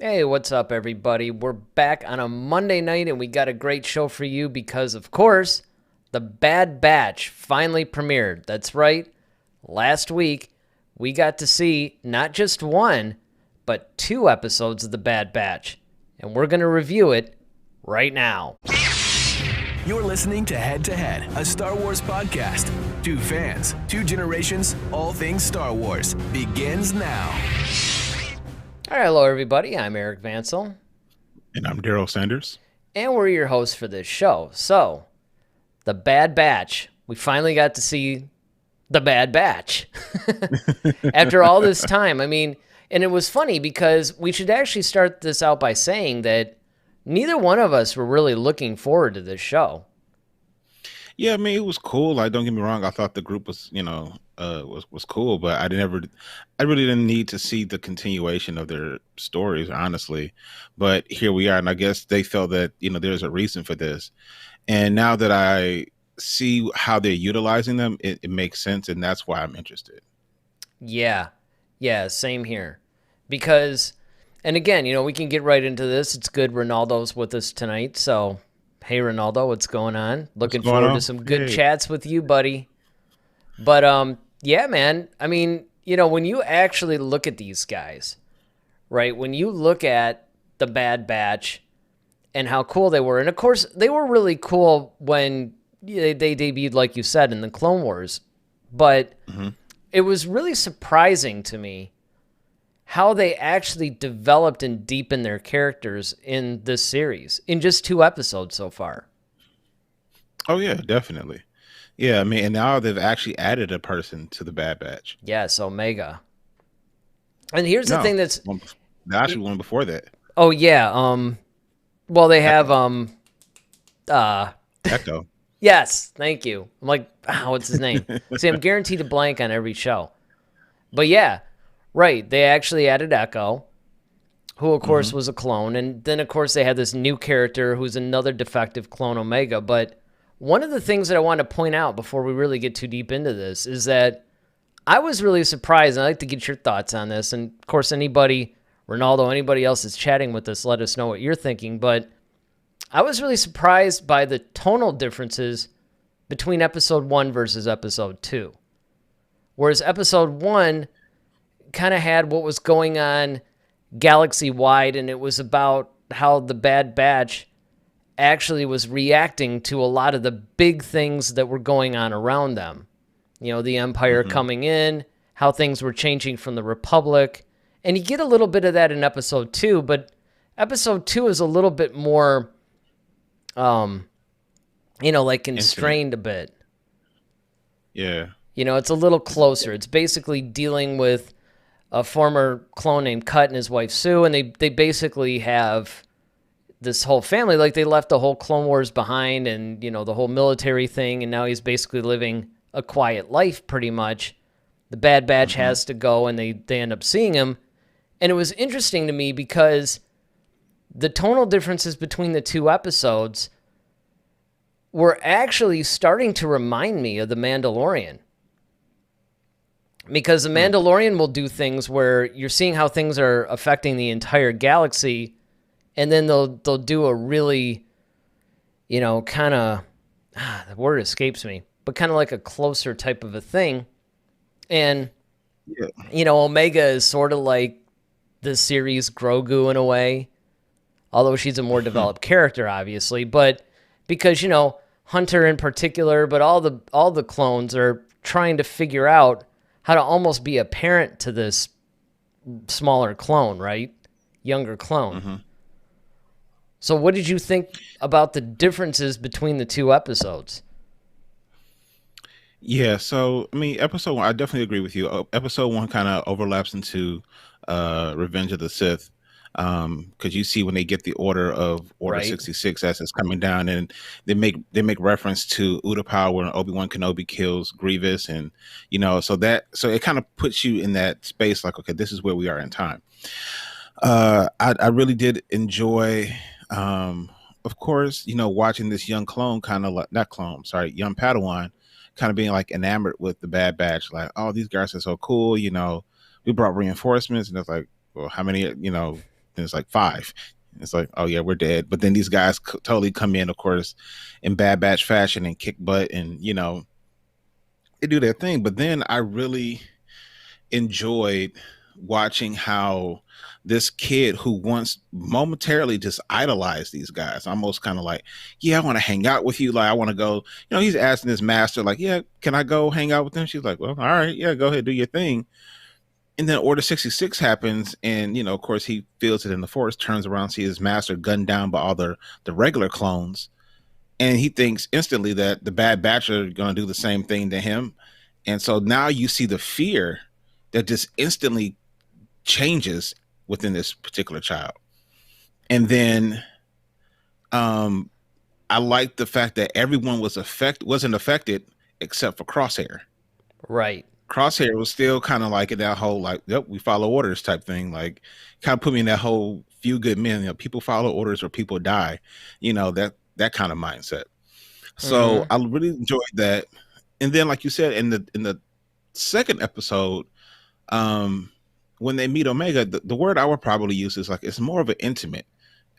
Hey, what's up, everybody? We're back on a Monday night, and we got a great show for you because, of course, The Bad Batch finally premiered. That's right. Last week, we got to see not just one, but two episodes of The Bad Batch, and we're going to review it right now. You're listening to Head to Head, a Star Wars podcast. Two fans, two generations, all things Star Wars begins now. All right, hello, everybody. I'm Eric Vansel. And I'm Daryl Sanders. And we're your hosts for this show. So, The Bad Batch. We finally got to see The Bad Batch after all this time. I mean, and it was funny because we should actually start this out by saying that neither one of us were really looking forward to this show. Yeah, I mean, it was cool. Like, don't get me wrong. I thought the group was, was cool, but I really didn't need to see the continuation of their stories, honestly. But here we are, and I guess they felt that, there's a reason for this. And now that I see how they're utilizing them, it makes sense, and that's why I'm interested. Yeah, same here. Because, and again, we can get right into this. It's good Ronaldo's with us tonight, so hey, Ronaldo, what's going on? Looking forward to some good chats with you, buddy. But, yeah, man, I mean, when you actually look at these guys, right, when you look at the Bad Batch and how cool they were, and of course, they were really cool when they debuted, like you said, in the Clone Wars, but it was really surprising to me how they actually developed and deepened their characters in this series in just 2 episodes so far. Oh, yeah, definitely. Yeah, I mean, and now they've actually added a person to the Bad Batch. Yes, Omega. And here's the thing that's... Actually one before that. Oh, yeah. Well, they have... Echo. Yes, thank you. I'm like, what's his name? See, I'm guaranteed to blank on every show. But yeah, right. They actually added Echo, who, of course, was a clone. And then, of course, they had this new character who's another defective clone, Omega. But one of the things that I want to point out before we really get too deep into this is that I was really surprised, and I'd like to get your thoughts on this. And, of course, anybody, Ronaldo, anybody else that's chatting with us, let us know what you're thinking. But I was really surprised by the tonal differences between episode 1 versus episode 2. Whereas episode 1 kind of had what was going on galaxy-wide, and it was about how the Bad Batch actually was reacting to a lot of the big things that were going on around them. The Empire coming in, how things were changing from the Republic. And you get a little bit of that in episode 2, but episode 2 is a little bit more... like constrained a bit. Yeah. It's a little closer. It's basically dealing with a former clone named Cut and his wife Sue, and they basically have this whole family. Like, they left the whole Clone Wars behind and, the whole military thing, and now he's basically living a quiet life, pretty much. The Bad Batch has to go, and they end up seeing him. And it was interesting to me because the tonal differences between the 2 episodes were actually starting to remind me of The Mandalorian. Because The Mandalorian will do things where you're seeing how things are affecting the entire galaxy, and then they'll do a really, kind of, the word escapes me, but kind of like a closer type of a thing. And, Omega is sort of like the series Grogu in a way, although she's a more developed character, obviously. But because, Hunter in particular, but all the clones are trying to figure out how to almost be a parent to this smaller clone, right? Younger clone. So what did you think about the differences between the 2 episodes? Yeah, so, I mean, episode 1, I definitely agree with you. Episode 1 kind of overlaps into Revenge of the Sith. Because you see when they get the order of Order 66 as it's coming down, and they make reference to Utapau when Obi-Wan Kenobi kills Grievous, and so it kind of puts you in that space, like, okay, this is where we are in time. I really did enjoy, of course, watching this young clone young Padawan kind of being like enamored with the Bad Batch, like, oh, these guys are so cool, we brought reinforcements, and it's like, well, how many, Then it's like 5. It's like, oh yeah, we're dead. But then these guys totally come in, of course, in Bad Batch fashion and kick butt, and they do their thing. But then I really enjoyed watching how this kid who once momentarily just idolized these guys, almost kind of like, yeah, I want to hang out with you. Like, I want to go, he's asking his master, like, yeah, can I go hang out with him? She's like, well, all right, yeah, go ahead, do your thing. And then Order 66 happens, and of course he feels it in the forest, turns around, sees his master gunned down by all the regular clones, and he thinks instantly that the Bad Batch are going to do the same thing to him. And so now you see the fear that just instantly changes within this particular child. And then I like the fact that everyone wasn't affected except for Crosshair. Right. Crosshair was still kind of like in that whole, like, yep, we follow orders type thing. Like, kind of put me in that whole few good men, people follow orders or people die, that kind of mindset. So I really enjoyed that. And then, like you said, in the second episode, when they meet Omega, the word I would probably use is like, it's more of an intimate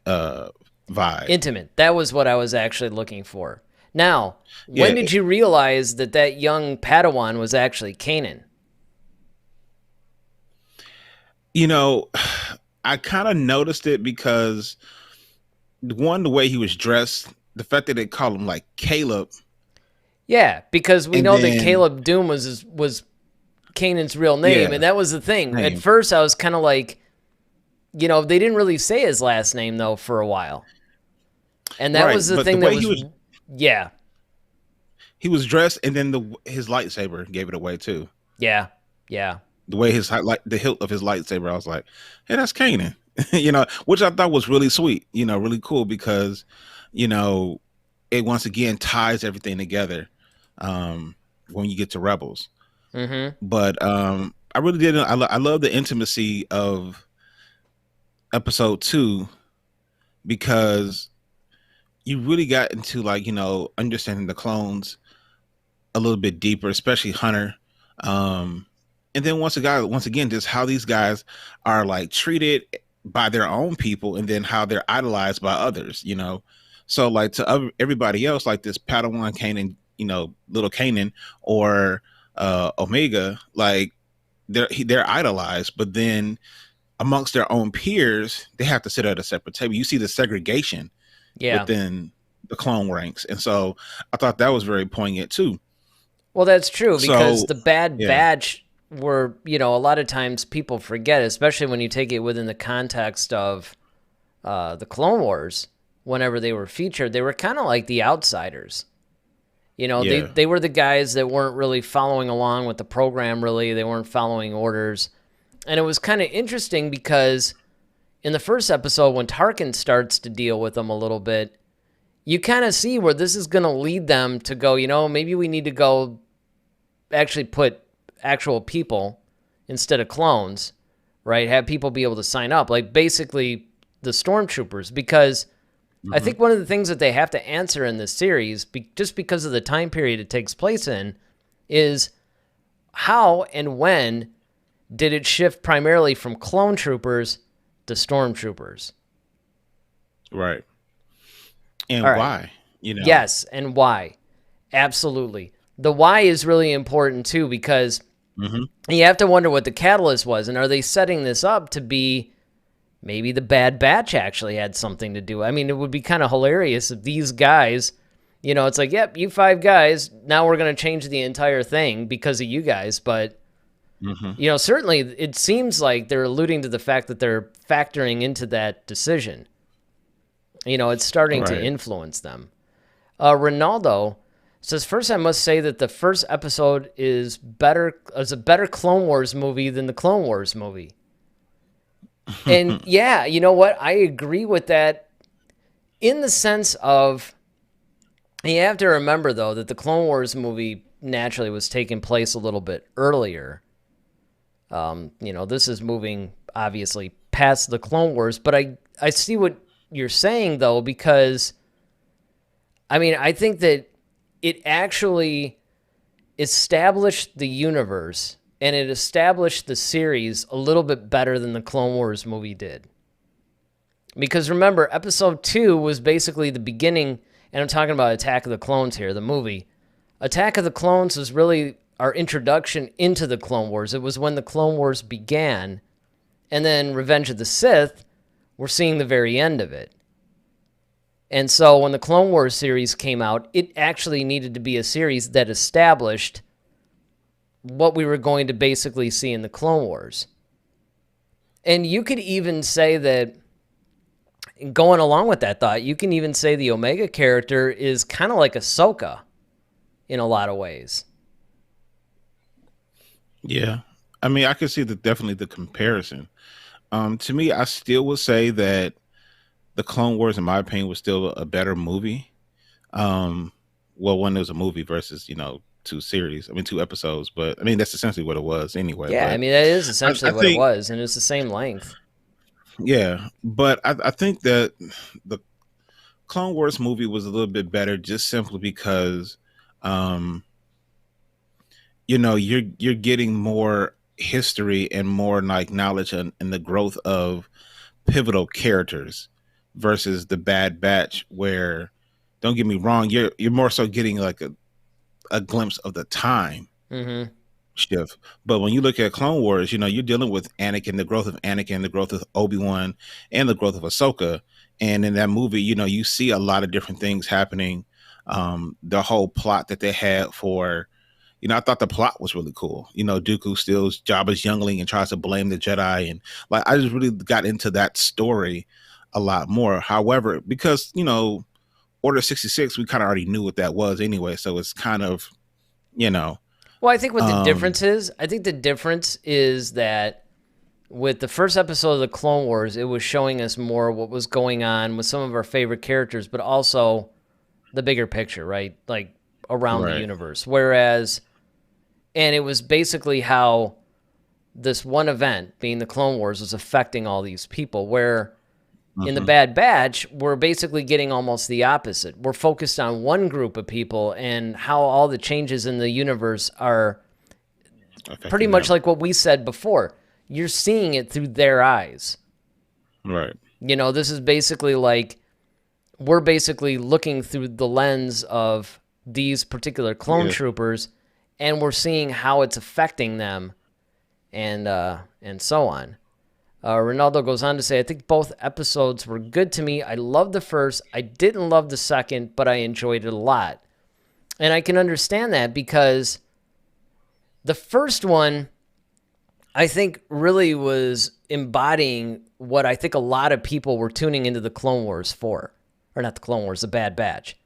vibe. Intimate. That was what I was actually looking for. Now, when did you realize that young Padawan was actually Kanan? I kind of noticed it because, one, the way he was dressed, the fact that they call him like Caleb. Yeah, because we know that Caleb Doom was Kanan's real name, and that was the thing. At first, I was kind of like, they didn't really say his last name, though, for a while. And that was the thing that was... Yeah. He was dressed, and then his lightsaber gave it away, too. Yeah, yeah. The way the hilt of his lightsaber, I was like, hey, that's Kanan. Which I thought was really sweet, really cool, because, it once again ties everything together when you get to Rebels. But I really didn't. I love the intimacy of episode 2, because you really got into, like, understanding the clones a little bit deeper, especially Hunter. And then once again, just how these guys are like treated by their own people, and then how they're idolized by others, So like to everybody else, like this Padawan Kanan, little Kanan or Omega, like they're idolized, but then amongst their own peers, they have to sit at a separate table. You see the segregation within the clone ranks. And so I thought that was very poignant too. Well, that's true, because the Bad Batch were, a lot of times people forget, especially when you take it within the context of the Clone Wars. Whenever they were featured, they were kind of like the outsiders. They were the guys that weren't really following along with the program, really. They weren't following orders. And it was kind of interesting because in the first episode, when Tarkin starts to deal with them a little bit, you kind of see where this is going to lead them to go, maybe we need to go actually put actual people instead of clones, right? Have people be able to sign up, like basically the stormtroopers, because I think one of the things that they have to answer in this series, just because of the time period it takes place in, is how and when did it shift primarily from clone troopers to stormtroopers? Right. And why? Yes, and why? Absolutely. The why is really important too, because you have to wonder what the catalyst was, and are they setting this up to be maybe the Bad Batch actually had something to do? I mean, it would be kind of hilarious if these guys, it's like, yep, you 5 guys, now we're going to change the entire thing because of you guys. But, certainly it seems like they're alluding to the fact that they're factoring into that decision. It's starting to influence them. Ronaldo says, first I must say that the first episode is a better Clone Wars movie than the Clone Wars movie. And yeah, you know what? I agree with that in the sense of, you have to remember, though, that the Clone Wars movie naturally was taking place a little bit earlier. This is moving, obviously, past the Clone Wars. But I see what you're saying, though, because, I think that it actually established the universe, and it established the series a little bit better than the Clone Wars movie did. Because remember, episode 2 was basically the beginning, and I'm talking about Attack of the Clones here, the movie. Attack of the Clones was really our introduction into the Clone Wars. It was when the Clone Wars began, and then Revenge of the Sith, we're seeing the very end of it. And so when the Clone Wars series came out, it actually needed to be a series that established what we were going to basically see in the Clone Wars. And you could even say that, going along with that thought, you can even say the Omega character is kind of like Ahsoka in a lot of ways. Yeah. I mean, I can see definitely the comparison. To me, I still would say that the Clone Wars, in my opinion, was still a better movie. Well, when it was a movie versus, 2 episodes, but I mean, that's essentially what it was anyway. Yeah, but I mean, that is essentially what it think, was, and it's the same length. Yeah, but I think that the Clone Wars movie was a little bit better just simply because, you're getting more history and more like knowledge and the growth of pivotal characters versus the Bad Batch, where, don't get me wrong, you're more so getting like a glimpse of the time shift. But when you look at Clone Wars, you're dealing with Anakin, the growth of Anakin, the growth of Obi-Wan, and the growth of Ahsoka. And in that movie, you see a lot of different things happening. The whole plot that they had for, I thought the plot was really cool. Dooku steals Jabba's youngling and tries to blame the Jedi. And like, I just really got into that story a lot more. However, because, Order 66, we kind of already knew what that was anyway. So it's kind of, Well, I think what the difference is that with the first episode of the Clone Wars, it was showing us more what was going on with some of our favorite characters, but also the bigger picture, right? Like around the universe. Whereas, and it was basically how this one event, being the Clone Wars, was affecting all these people, where in the Bad Batch, we're basically getting almost the opposite. We're focused on one group of people and how all the changes in the universe are pretty much like what we said before. You're seeing it through their eyes. Right. This is basically like we're basically looking through the lens of these particular clone troopers, and we're seeing how it's affecting them and so on. Ronaldo goes on to say, I think both episodes were good to me. I loved the first. I didn't love the second, but I enjoyed it a lot. And I can understand that because the first one, I think, really was embodying what I think a lot of people were tuning into the Clone Wars for. Or not the Clone Wars, the Bad Batch.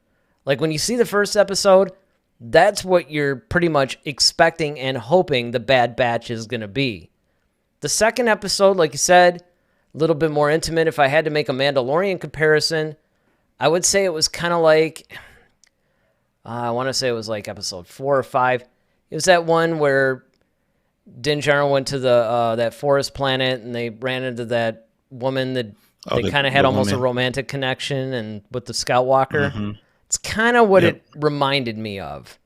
Like when you see the first episode, that's what you're pretty much expecting and hoping the Bad Batch is going to be. The second episode, like you said, a little bit more intimate. If I had to make a Mandalorian comparison, I would say it was kind of like, I want to say it was like episode 4 or 5. It was that one where Din Djarin went to that forest planet and they ran into that woman that they kind of had almost a romantic connection and with the Scout Walker. Mm-hmm. It's kind of what it reminded me of.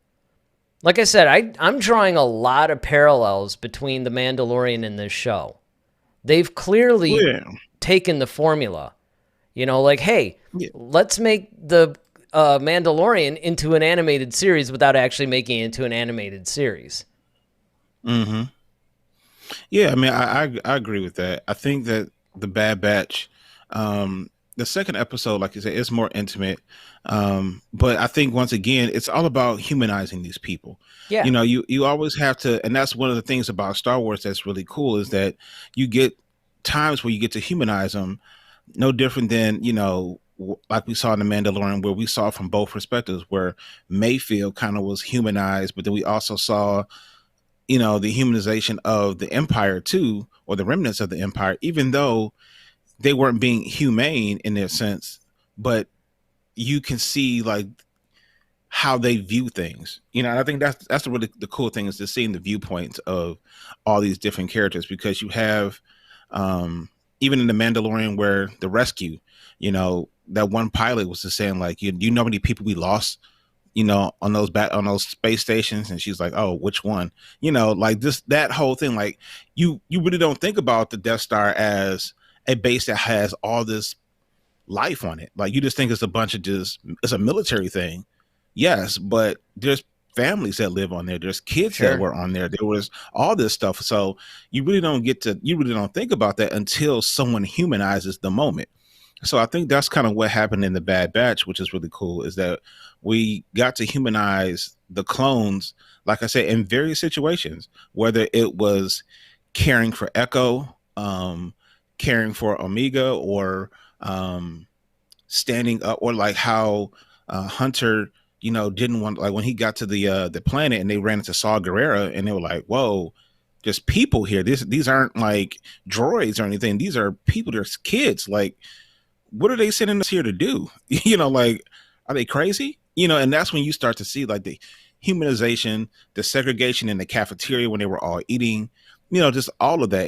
Like I said, I'm drawing a lot of parallels between The Mandalorian and this show. They've clearly taken the formula. Like, hey, let's make the Mandalorian into an animated series without actually making it into an animated series. Mm-hmm. Yeah, I mean, I agree with that. I think that the Bad Batch, the second episode, like you said, is more intimate. But I think once again, it's all about humanizing these people. Yeah. You always have to, and that's one of the things about Star Wars that's really cool is that you get times where you get to humanize them, no different than, like we saw in The Mandalorian, where we saw from both perspectives, where Mayfield kind of was humanized, but then we also saw, the humanization of the Empire too, or the remnants of the Empire, even though they weren't being humane in their sense, but you can see like how they view things. I think that's really the cool thing, is to seeing the viewpoints of all these different characters, because you have even in The Mandalorian, where the rescue, that one pilot was just saying like, you know how many people we lost, on those space stations, and she's like, oh, which one? Like that whole thing, like you really don't think about the Death Star as a base that has all this life on it. Like you just think it's a bunch of it's a military thing. Yes, but there's families that live on there. There's kids that were on there. There was all this stuff. So you really don't think about that until someone humanizes the moment. So I think that's kind of what happened in the Bad Batch, which is really cool, is that we got to humanize the clones, like I said, in various situations, whether it was caring for Echo, caring for Omega, or standing up, or like how Hunter, didn't want, like when he got to the planet and they ran into Saw Gerrera and they were like, whoa, there's people here. These aren't like droids or anything. These are people. There's kids. Like, what are they sending us here to do? Like, are they crazy? And that's when you start to see like the humanization, the segregation in the cafeteria when they were all eating, just all of that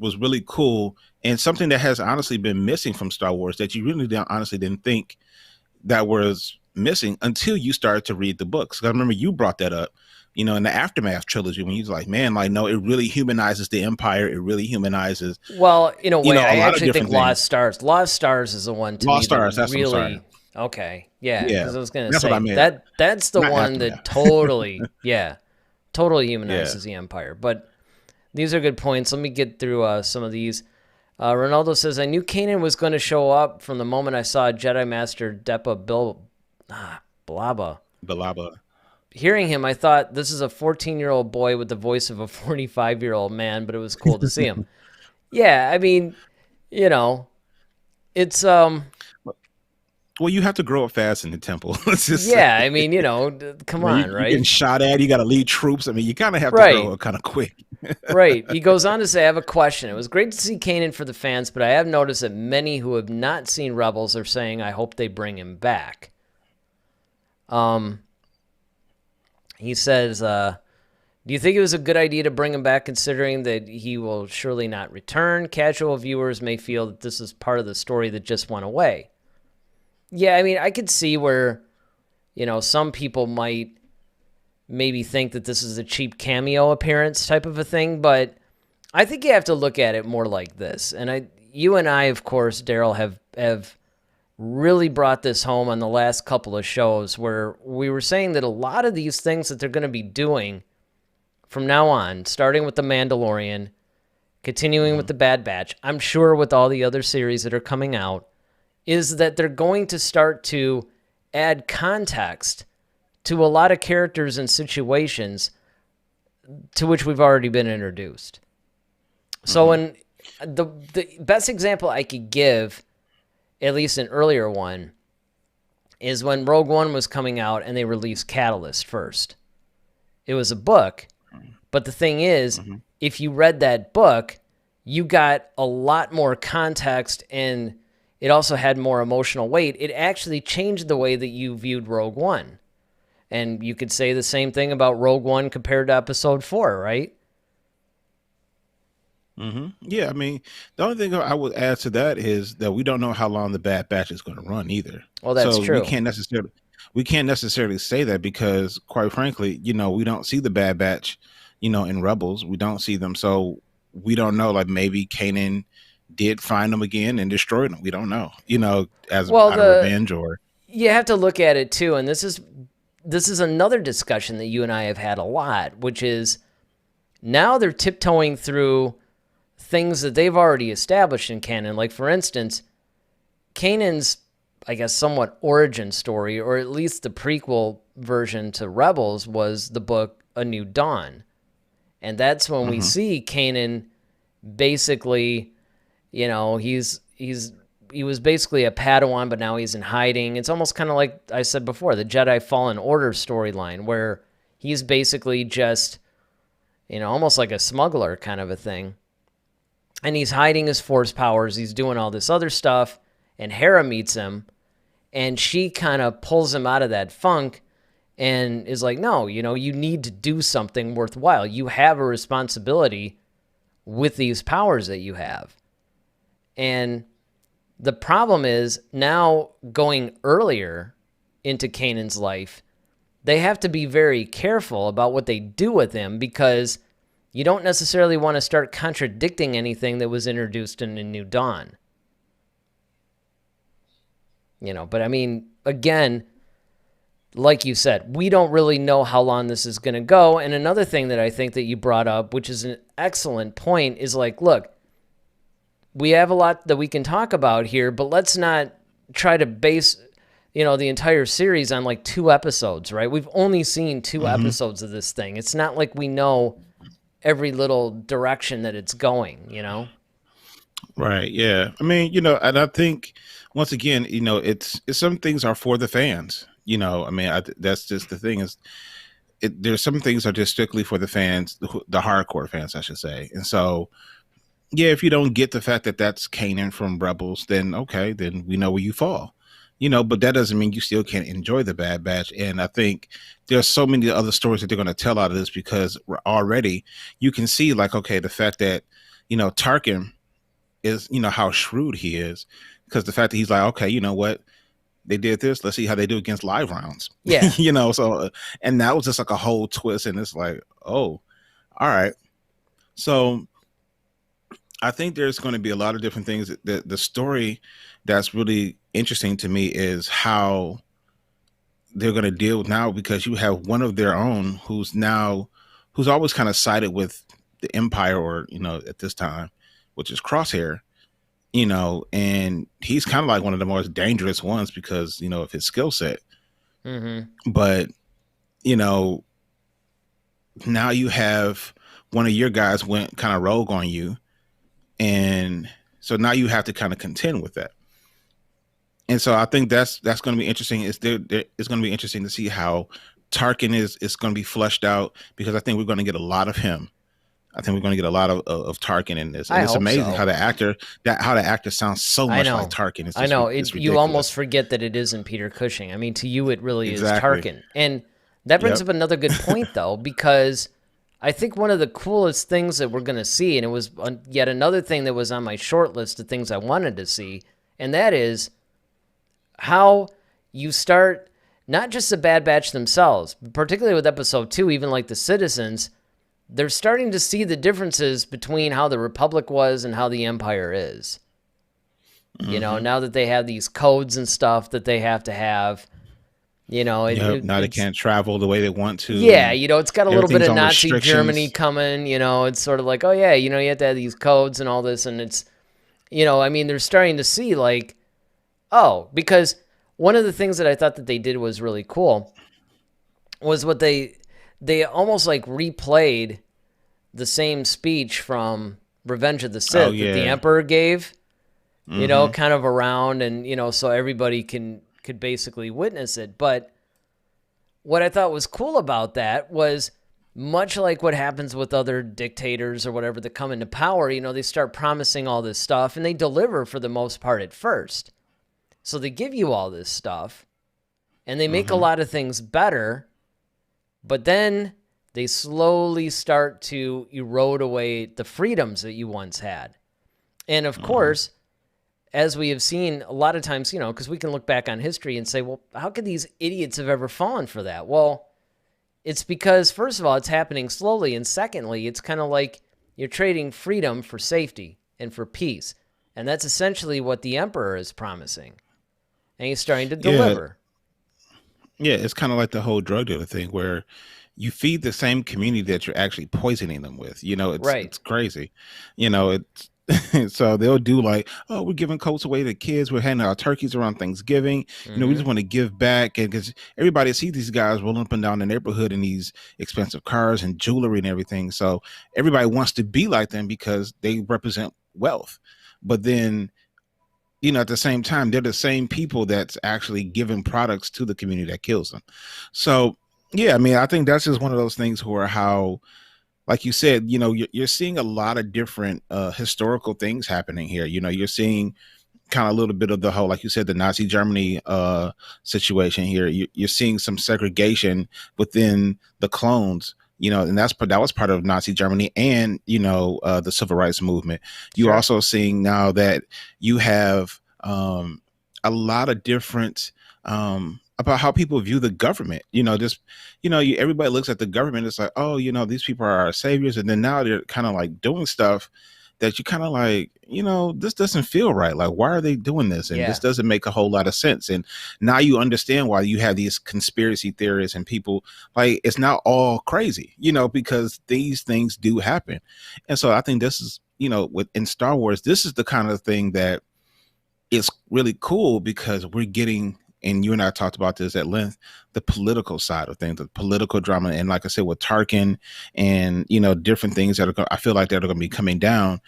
was really cool, and something that has honestly been missing from Star Wars that you really didn't think that was missing until you started to read the books. I remember you brought that up, in the Aftermath trilogy, when you're like, man, like, no, it really humanizes the Empire. It really humanizes. Well, in a way, I actually think Lost Stars is the one to Lost Stars, that's really okay. Yeah, because I was going to say what I meant. that's the Not one Aftermath. that totally, totally humanizes the Empire. But these are good points. Let me get through some of these. Ronaldo says, I knew Kanan was going to show up from the moment I saw Jedi Master Depa Billaba. Hearing him, I thought this is a 14-year-old boy with the voice of a 45-year-old man, but it was cool to see him. Yeah, I mean, it's Well, you have to grow up fast in the temple. I mean, come on, right? You're getting shot at. You got to lead troops. I mean, you kind of have to grow up kind of quick. Right. He goes on to say, I have a question. It was great to see Kanan for the fans, but I have noticed that many who have not seen Rebels are saying, I hope they bring him back. He says, do you think it was a good idea to bring him back, considering that he will surely not return? Casual viewers may feel that this is part of the story that just went away. Yeah, I mean, I could see where, some people might maybe think that this is a cheap cameo appearance type of a thing, but I think you have to look at it more like this. And you and I, of course, Daryl, have really brought this home on the last couple of shows, where we were saying that a lot of these things that they're going to be doing from now on, starting with The Mandalorian, continuing with The Bad Batch, I'm sure with all the other series that are coming out, is that they're going to start to add context to a lot of characters and situations to which we've already been introduced. So when the best example I could give, at least an earlier one, is when Rogue One was coming out and they released Catalyst first. It was a book, but the thing is, if you read that book, you got a lot more context, and it also had more emotional weight. It actually changed the way that you viewed Rogue One. And you could say the same thing about Rogue One compared to Episode 4, right? Yeah, I mean, the only thing I would add to that is that we don't know how long the Bad Batch is going to run either. Well, that's true. We can't necessarily say that because, quite frankly, we don't see the Bad Batch, in Rebels. We don't see them, so we don't know. Like, maybe Kanan did find them again and destroyed them. We don't know. As out of revenge, or you have to look at it too. And this is another discussion that you and I have had a lot, which is now they're tiptoeing through things that they've already established in canon. Like, for instance, Kanan's, I guess, somewhat origin story, or at least the prequel version to Rebels, was the book A New Dawn. And that's when we see Kanan basically, he was basically a Padawan, but now he's in hiding. It's almost kind of like I said before, the Jedi Fallen Order storyline, where he's basically just, almost like a smuggler kind of a thing. And he's hiding his force powers. He's doing all this other stuff. And Hera meets him, and she kind of pulls him out of that funk and is like, no, you need to do something worthwhile. You have a responsibility with these powers that you have. And the problem is, now going earlier into Kanan's life, they have to be very careful about what they do with him, because you don't necessarily want to start contradicting anything that was introduced in A New Dawn. But I mean, again, like you said, we don't really know how long this is going to go. And another thing that I think that you brought up, which is an excellent point, is like, look, we have a lot that we can talk about here, but let's not try to base, the entire series on like 2 episodes, right? We've only seen 2 episodes of this thing. It's not like we know every little direction that it's going, Right. Yeah. I mean, and I think once again, it's some things are for the fans. I mean, that's just the thing is, there's some things are just strictly for the fans, the hardcore fans, I should say. And so, yeah, if you don't get the fact that that's Kanan from Rebels, then okay, then we know where you fall. But that doesn't mean you still can't enjoy the Bad Batch. And I think there's so many other stories that they're going to tell out of this, because already you can see, like, okay, the fact that, Tarkin is, how shrewd he is, because the fact that he's like, okay, you know what? They did this. Let's see how they do against live rounds. Yeah. So, and that was just like a whole twist. And it's like, oh, all right. So I think there's going to be a lot of different things. The story that's really interesting to me is how they're going to deal with now, because you have one of their own who's always kind of sided with the Empire, or, at this time, which is Crosshair. And he's kind of like one of the most dangerous ones because, of his skill set. Mm-hmm. But, now you have one of your guys went kind of rogue on you. And so now you have to kind of contend with that. And so I think that's going to be interesting. It's going to be interesting to see how Tarkin is going to be fleshed out, because I think we're going to get a lot of him. I think we're going to get a lot of Tarkin in this. And it's amazing how the actor sounds so much like Tarkin. I know. You almost forget that it isn't Peter Cushing. I mean, to you, it really is Tarkin. And that brings up another good point, though, because I think one of the coolest things that we're going to see, and it was yet another thing that was on my short list of things I wanted to see, and that is how you start not just the Bad Batch themselves, particularly with episode 2, even like the citizens, they're starting to see the differences between how the Republic was and how the Empire is. Mm-hmm. Now that they have these codes and stuff that they have to have, now they can't travel the way they want to. Yeah, it's got a little bit of Nazi Germany coming, it's sort of like, oh yeah, you have to have these codes and all this, and it's, I mean, they're starting to see like, oh, because one of the things that I thought that they did was really cool was what they almost like replayed the same speech from Revenge of the Sith that the Emperor gave, kind of around, and, so everybody could basically witness it. But what I thought was cool about that was, much like what happens with other dictators or whatever that come into power, they start promising all this stuff, and they deliver for the most part at first. So they give you all this stuff, and they make a lot of things better, but then they slowly start to erode away the freedoms that you once had. And of course, as we have seen a lot of times, because we can look back on history and say, well, how could these idiots have ever fallen for that? Well, it's because, first of all, it's happening slowly. And secondly, it's kind of like you're trading freedom for safety and for peace. And that's essentially what the Emperor is promising. And he's starting to deliver. Yeah, it's kind of like the whole drug dealer thing, where you feed the same community that you're actually poisoning them with. It's crazy. So they'll do like, oh, we're giving coats away to kids. We're handing our turkeys around Thanksgiving. We just want to give back. And because everybody sees these guys rolling up and down the neighborhood in these expensive cars and jewelry and everything. So everybody wants to be like them because they represent wealth. But then, at the same time, they're the same people that's actually giving products to the community that kills them. So, yeah, I mean, I think that's just one of those things where how, like you said, you're seeing a lot of different historical things happening here. You're seeing kind of a little bit of the whole, like you said, the Nazi Germany situation here. You're seeing some segregation within the clones, and that was part of Nazi Germany and, the civil rights movement. You're also seeing now that you have a lot of different about how people view the government. Everybody looks at the government. It's like, oh, these people are our saviors. And then now they're kind of like doing stuff that you kind of like, this doesn't feel right. Like, why are they doing this? And this doesn't make a whole lot of sense. And now you understand why you have these conspiracy theories and people, like, it's not all crazy, because these things do happen. And so I think this is, in Star Wars, this is the kind of thing that is really cool, because we're getting, and you and I talked about this at length, the political side of things, the political drama. And like I said, with Tarkin and, different things that I feel like that are going to be coming down,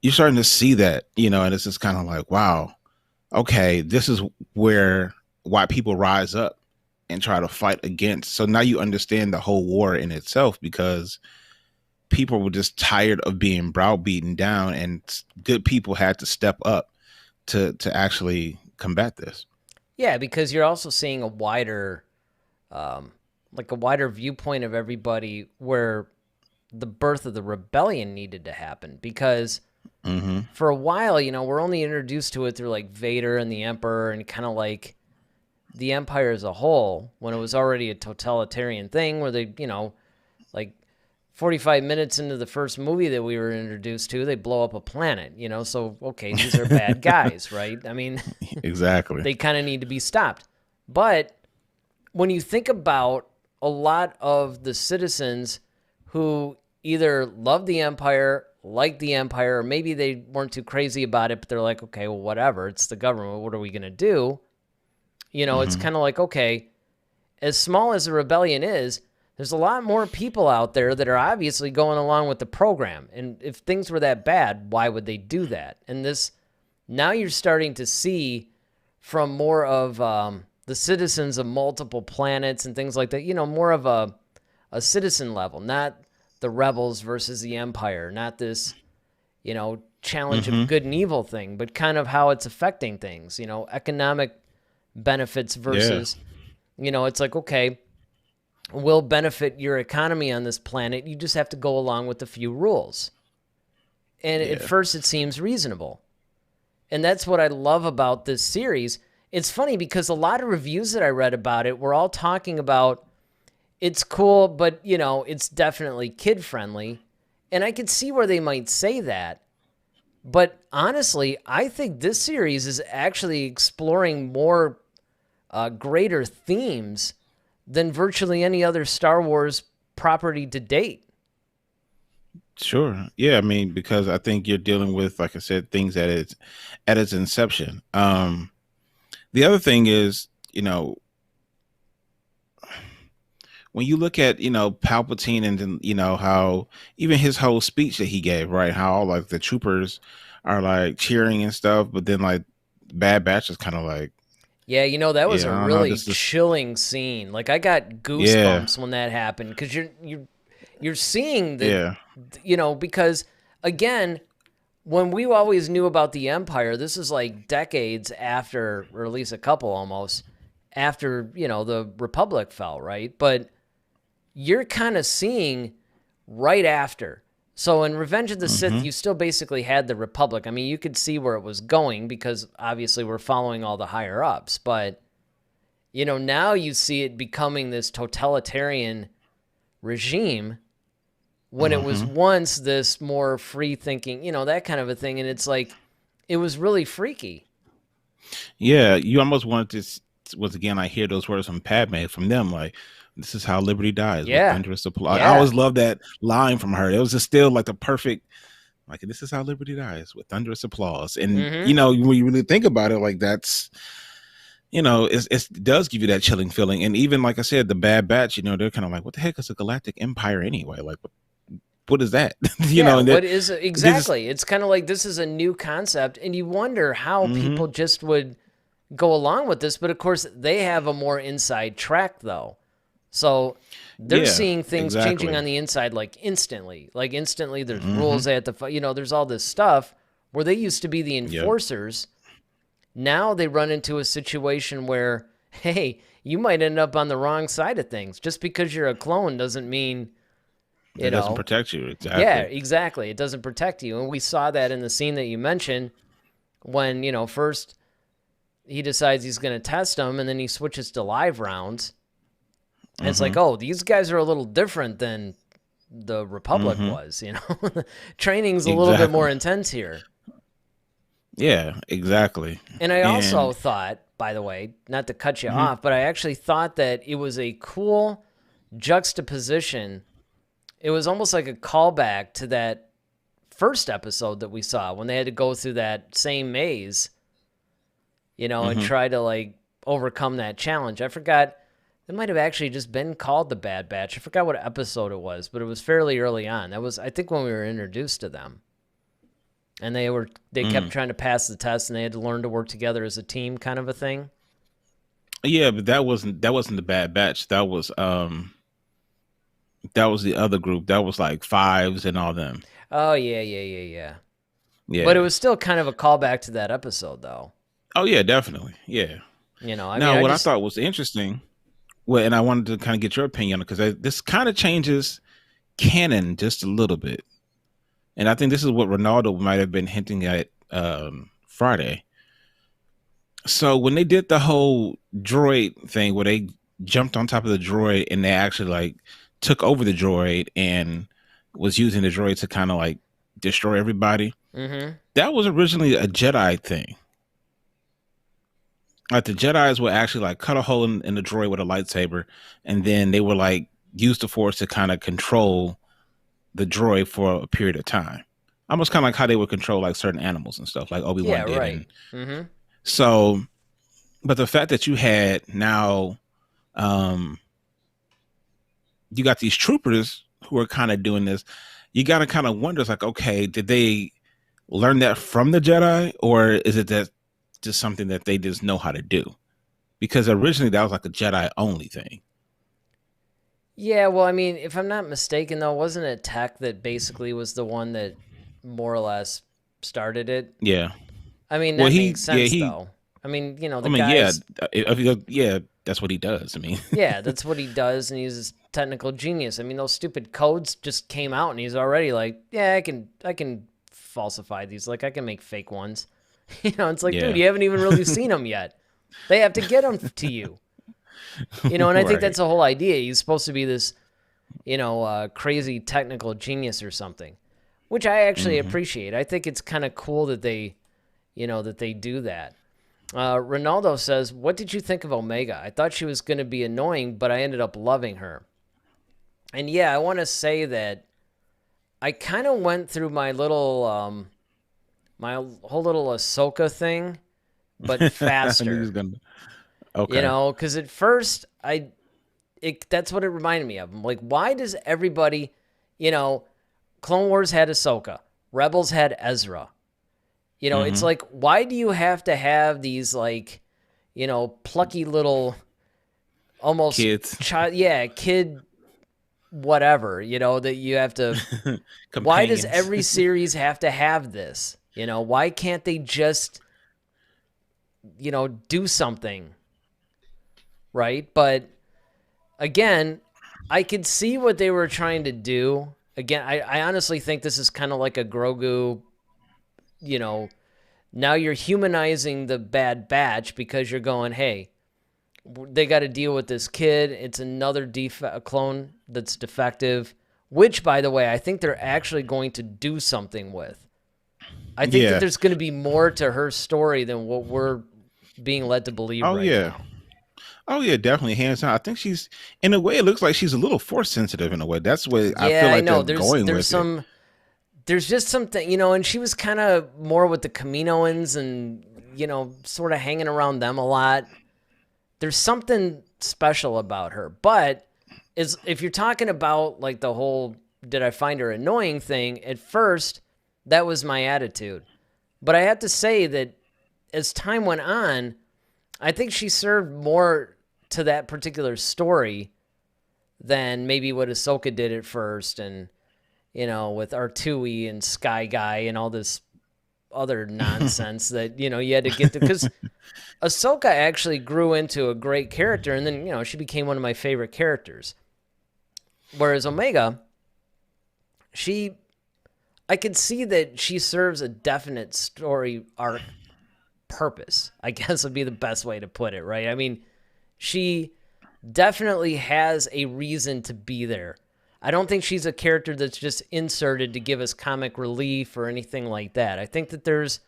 you're starting to see that, and it's just kind of like, wow, okay, this is why people rise up and try to fight against. So now you understand the whole war in itself, because people were just tired of being browbeaten down, and good people had to step up to actually combat this. Yeah, because you're also seeing a wider viewpoint of everybody, where the birth of the rebellion needed to happen. Because for a while, we're only introduced to it through like Vader and the Emperor and kind of like the Empire as a whole, when it was already a totalitarian thing where they, like 45 minutes into the first movie that we were introduced to, they blow up a planet, so, okay, these are bad guys, right? I mean, exactly. They kind of need to be stopped. But when you think about a lot of the citizens who either love the Empire, like the Empire, or maybe they weren't too crazy about it, but they're like, okay, well, whatever, it's the government, what are we going to do? It's kind of like, okay, as small as the rebellion is, there's a lot more people out there that are obviously going along with the program. And if things were that bad, why would they do that? And now you're starting to see from more of the citizens of multiple planets and things like that, more of a citizen level, not the rebels versus the Empire, not this, challenge of good and evil thing, but kind of how it's affecting things, economic benefits versus, it's like, okay, will benefit your economy on this planet. You just have to go along with a few rules. And at first it seems reasonable. And that's what I love about this series. It's funny because a lot of reviews that I read about it were all talking about it's cool, but, it's definitely kid-friendly. And I could see where they might say that. But honestly, I think this series is actually exploring more greater themes than virtually any other Star Wars property to date. Sure. Yeah, I mean, because I think you're dealing with, like I said, things at its inception. The other thing is, when you look at, Palpatine and then, how even his whole speech that he gave, right? How like the troopers are like cheering and stuff, but then like Bad Batch is kind of like, yeah, that was a really chilling scene. Like I got goosebumps when that happened, because you're seeing the, because again, when we always knew about the Empire, this is like decades after, or at least a couple almost after, the Republic fell, right? But you're kind of seeing right after. So in Revenge of the Sith, you still basically had the Republic. I mean, you could see where it was going because obviously we're following all the higher ups. But, now you see it becoming this totalitarian regime when it was once this more free thinking, that kind of a thing. And it's like, it was really freaky. Yeah, you almost wanted to, once again, I hear those words from Padme, from them, like, this is how liberty dies. With thunderous applause. I always love that line from her. It was just still like the perfect, like, this is how liberty dies, with thunderous applause. And, when you really think about it, like that's, it does give you that chilling feeling. And even, like I said, the Bad Batch, they're kind of like, what the heck is a galactic empire anyway? Like, what is that? What is exactly? It's kind of like, this is a new concept. And you wonder how people just would go along with this. But of course, they have a more inside track, though. So they're seeing things changing on the inside like instantly. Like instantly, there's rules they have to, there's all this stuff where they used to be the enforcers. Now they run into a situation where, hey, you might end up on the wrong side of things. Just because you're a clone doesn't mean it doesn't protect you. Exactly. Yeah, exactly. It doesn't protect you. And we saw that in the scene that you mentioned when, first he decides he's going to test them and then he switches to live rounds. And it's like, oh, these guys are a little different than the Republic Mm-hmm. was. You know, training's a little bit more intense here. Yeah, exactly. And I also And thought, by the way, not to cut you off, but I actually thought that it was a cool juxtaposition. It was almost like a callback to that first episode that we saw when they had to go through that same maze, you know, and try to like overcome that challenge. I forgot. It might have actually just been called the Bad Batch. I forgot what episode it was, but it was fairly early on. That was, I think, when we were introduced to them. And they kept trying to pass the test, and they had to learn to work together as a team, kind of a thing. yeah, but that wasn't the Bad Batch. That was the other group. That was like Fives and all them. Oh yeah. Yeah. But it was still kind of a callback to that episode, though. Oh yeah, definitely. Yeah. You know, I thought was interesting, well, and I wanted to kind of get your opinion on it, because this kind of changes canon just a little bit. And I think this is what Ronaldo might have been hinting at Friday. So when they did the whole droid thing where they jumped on top of the droid and they actually like took over the droid and was using the droid to kind of like destroy everybody, that was originally a Jedi thing. Like the Jedis would actually like cut a hole in the droid with a lightsaber, and then they would like use the Force to kind of control the droid for a period of time, almost kind of like how they would control like certain animals and stuff, like Obi-Wan did. Right. So, but the fact that you had now, you got these troopers who are kind of doing this, you got to kind of wonder, it's like, okay, did they learn that from the Jedi, or is it that just something that they just know how to do? Because originally that was like a Jedi only thing. Yeah, well, I mean, if I'm not mistaken, though, wasn't it Tech that basically was the one that more or less started it? Yeah. I mean, that makes sense, though. I mean, you know, guys... Yeah, that's what he does. I mean... yeah, that's what he does, and he's a technical genius. I mean, those stupid codes just came out, and he's already like, yeah, I can falsify these. Like, I can make fake ones. You know, it's like, dude, you haven't even really seen them yet. They have to get them to you. You know, and I think that's the whole idea. He's supposed to be this, you know, crazy technical genius or something, which I actually appreciate. I think it's kind of cool that they, you know, that they do that. Ronaldo says, what did you think of Omega? I thought she was going to be annoying, but I ended up loving her. And yeah, I want to say that I kind of went through my little, my whole little Ahsoka thing, but faster. Okay. You know, because at first that's what it reminded me of. I'm like, why does everybody, you know, Clone Wars had Ahsoka, Rebels had Ezra. You know, it's like, why do you have to have these like, you know, plucky little, almost kids, kid, whatever, you know, that you have to. Why does every series have to have this? You know, why can't they just, you know, do something? Right? But again, I could see what they were trying to do. Again, I honestly think this is kind of like a Grogu, you know, now you're humanizing the Bad Batch because you're going, hey, they got to deal with this kid. It's another clone that's defective, which, by the way, I think they're actually going to do something with. I think that there's going to be more to her story than what we're being led to believe now. Oh yeah, definitely, hands down. I think she's, in a way, it looks like she's a little Force sensitive in a way. That's what I feel like they're going with. There's just something, you know, and she was kind of more with the Kaminoans and, you know, sort of hanging around them a lot. There's something special about her. But if you're talking about like the whole did I find her annoying thing, at first that was my attitude. But I have to say that as time went on, I think she served more to that particular story than maybe what Ahsoka did at first, and, you know, with R2 and Sky Guy and all this other nonsense that, you know, you had to get to. Because Ahsoka actually grew into a great character, and then, you know, she became one of my favorite characters. Whereas Omega, I could see that she serves a definite story arc purpose, I guess would be the best way to put it, right? I mean, she definitely has a reason to be there. I don't think she's a character that's just inserted to give us comic relief or anything like that. I think that there's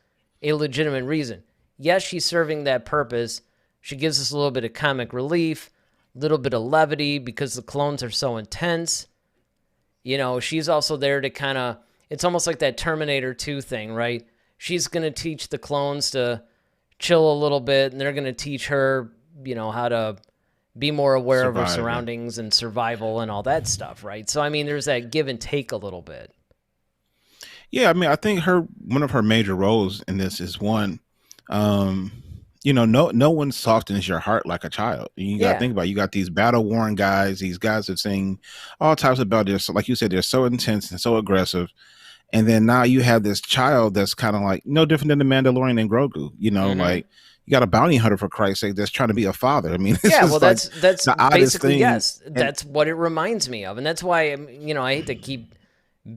a legitimate reason. Yes, she's serving that purpose. She gives us a little bit of comic relief, a little bit of levity because the clones are so intense. You know, she's also there to kind of, it's almost like that Terminator 2 thing, right? She's going to teach the clones to chill a little bit, and they're going to teach her, you know, how to be more aware of her surroundings and survival and all that stuff, right? So, I mean, there's that give and take a little bit. Yeah, I mean, I think one of her major roles in this is one, you know, no one softens your heart like a child. You got to think about it. You got these battle-worn guys. These guys are saying all types about this. Like you said, they're so intense and so aggressive. And then now you have this child that's kind of like no different than the Mandalorian and Grogu. You know, like you got a bounty hunter, for Christ's sake, that's trying to be a father. I mean, yeah, well, that's basically, yes, that's what it reminds me of. And that's why, you know, I hate to keep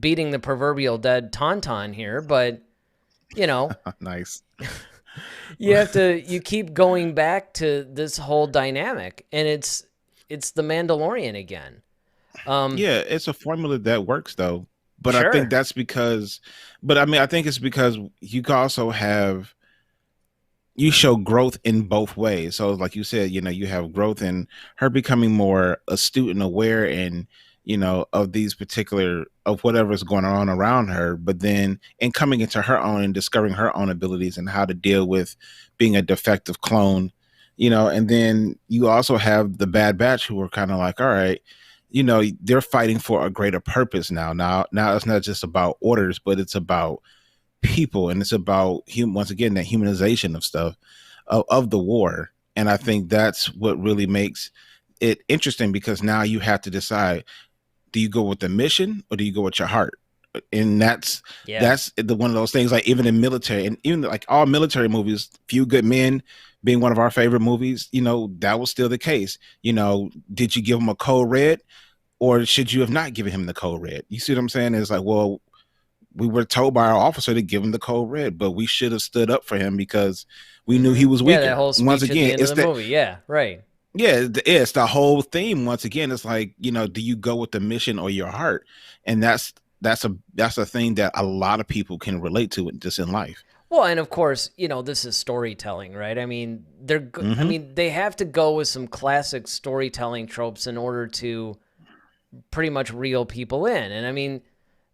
beating the proverbial dead tauntaun here, but, you know. Nice. You keep going back to this whole dynamic, and it's the Mandalorian again. Yeah, it's a formula that works though. But sure. I think that's because, but I mean, I think it's because you can also you show growth in both ways. So like you said, you know, you have growth in her becoming more astute and aware and, you know, of whatever's going on around her, but then in coming into her own and discovering her own abilities and how to deal with being a defective clone, you know, and then you also have the Bad Batch who are kind of like, all right, you know, they're fighting for a greater purpose now. Now it's not just about orders, but it's about people, and it's about once again that humanization of stuff of the war. And I think that's what really makes it interesting, because now you have to decide: do you go with the mission or do you go with your heart? And that's one of those things. Like even in military, and even like all military movies, Few Good Men being one of our favorite movies, you know, that was still the case. You know, did you give him a code red, or should you have not given him the code red? You see what I'm saying? It's like, well, we were told by our officer to give him the code red, but we should have stood up for him because we knew he was weaker. Yeah, that whole speech once again, at the end of the movie. Yeah, right. Yeah, it's the whole theme. Once again, it's like, you know, do you go with the mission or your heart? And that's a thing that a lot of people can relate to just in life. Well, and of course, you know, this is storytelling, right? I mean, they have to go with some classic storytelling tropes in order to pretty much reel people in. And I mean,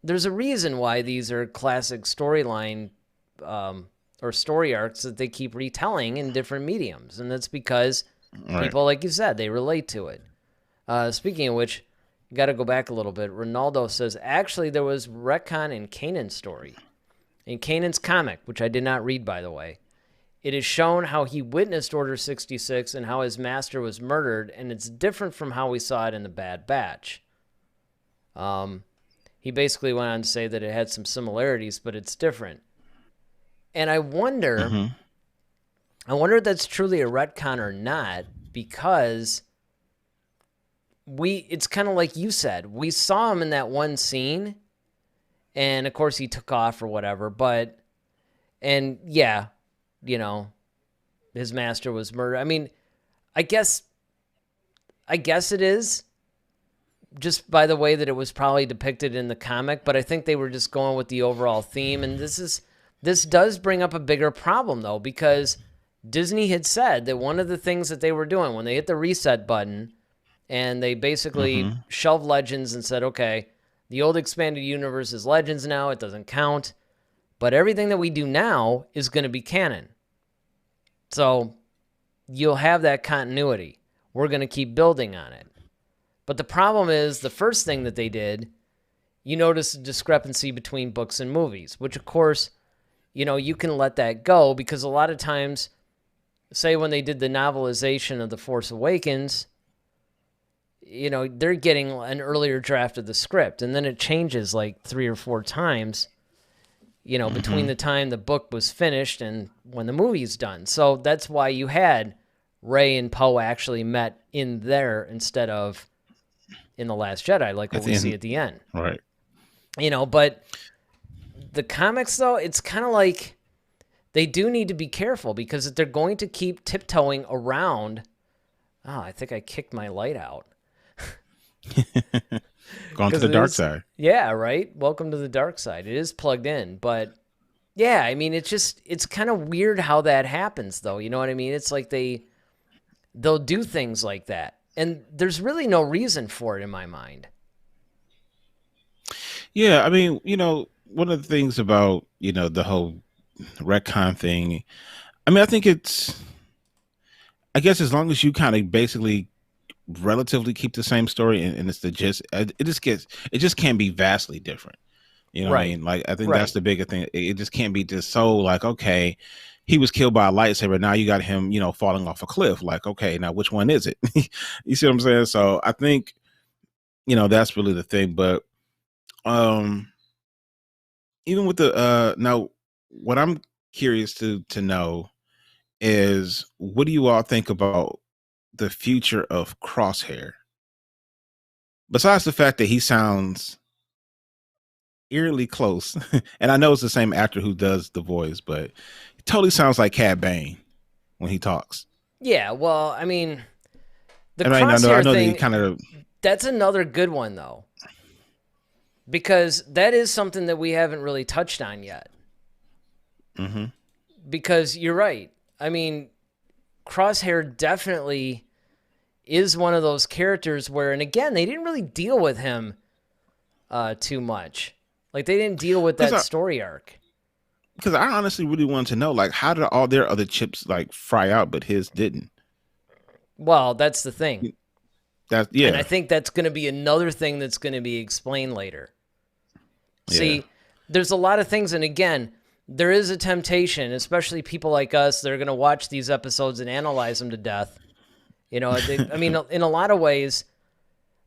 there's a reason why these are classic storyline or story arcs that they keep retelling in different mediums. And that's because people, like you said, they relate to it. Speaking of which, got to go back a little bit. Ronaldo says, actually, there was retcon in Kanan's story. In Kanan's comic, which I did not read, by the way, it is shown how he witnessed Order 66 and how his master was murdered, and it's different from how we saw it in the Bad Batch. He basically went on to say that it had some similarities, but it's different. And I wonder if that's truly a retcon or not, because it's kind of like you said, we saw him in that one scene, and of course he took off or whatever, and yeah, you know, his master was murdered. I mean, I guess it is, just by the way that it was probably depicted in the comic, but I think they were just going with the overall theme, and this does bring up a bigger problem, though, because Disney had said that one of the things that they were doing when they hit the reset button and they basically shelved Legends and said, okay, the old expanded universe is Legends now, it doesn't count, but everything that we do now is going to be canon. So you'll have that continuity. We're going to keep building on it. But the problem is, the first thing that they did, you notice a discrepancy between books and movies, which, of course, you know, you can let that go, because a lot of times, say when they did the novelization of The Force Awakens, you know, they're getting an earlier draft of the script, and then it changes like 3 or 4 times, you know, between the time the book was finished and when the movie's done. So that's why you had Rey and Poe actually met in there instead of in The Last Jedi, like what we see at the end. Right. You know, but the comics, though, it's kind of like they do need to be careful, because if they're going to keep tiptoeing around... Oh, I think I kicked my light out. Gone to the dark side. Yeah, right. Welcome to the dark side. It is plugged in, but yeah, I mean, it's kind of weird how that happens, though. You know what I mean? It's like they'll do things like that, and there's really no reason for it in my mind. Yeah, I mean, one of the things about the whole retcon thing. I mean, I guess as long as you kind of basically relatively keep the same story and it's the gist, it just can't be vastly different. You know what I mean? Like, I think that's the bigger thing. It just can't be just so like, okay, he was killed by a lightsaber. Now you got him, falling off a cliff. Like, okay, now which one is it? You see what I'm saying? So I think, that's really the thing. But even with the now, what I'm curious to know is, what do you all think about the future of Crosshair? Besides the fact that he sounds eerily close, and I know it's the same actor who does the voice, but it totally sounds like Cad Bane when he talks. Yeah, well, I mean, the Crosshair thing, that's another good one, though, because that is something that we haven't really touched on yet. Mm-hmm. Because you're right. I mean, Crosshair definitely is one of those characters where, and again, they didn't really deal with him too much. Like, they didn't deal with that story arc. Because I honestly really wanted to know, like, how did all their other chips, like, fry out, but his didn't? Well, that's the thing. And I think that's going to be another thing that's going to be explained later. Yeah. See, there's a lot of things, and again, there is a temptation, especially people like us that are going to watch these episodes and analyze them to death. I mean, in a lot of ways,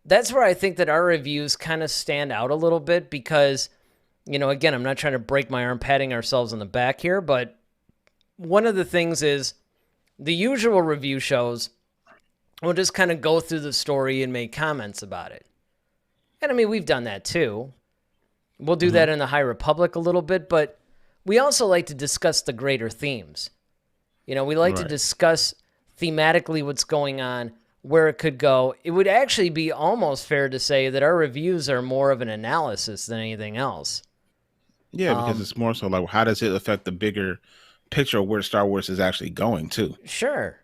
that's where I think that our reviews kind of stand out a little bit because, again, I'm not trying to break my arm patting ourselves on the back here, but one of the things is the usual review shows will just kind of go through the story and make comments about it. And I mean, we've done that too. We'll do that in the High Republic a little bit, but we also like to discuss the greater themes. We like to discuss thematically what's going on, where it could go. It would actually be almost fair to say that our reviews are more of an analysis than anything else. Yeah, because it's more so like, how does it affect the bigger picture of where Star Wars is actually going to? Sure.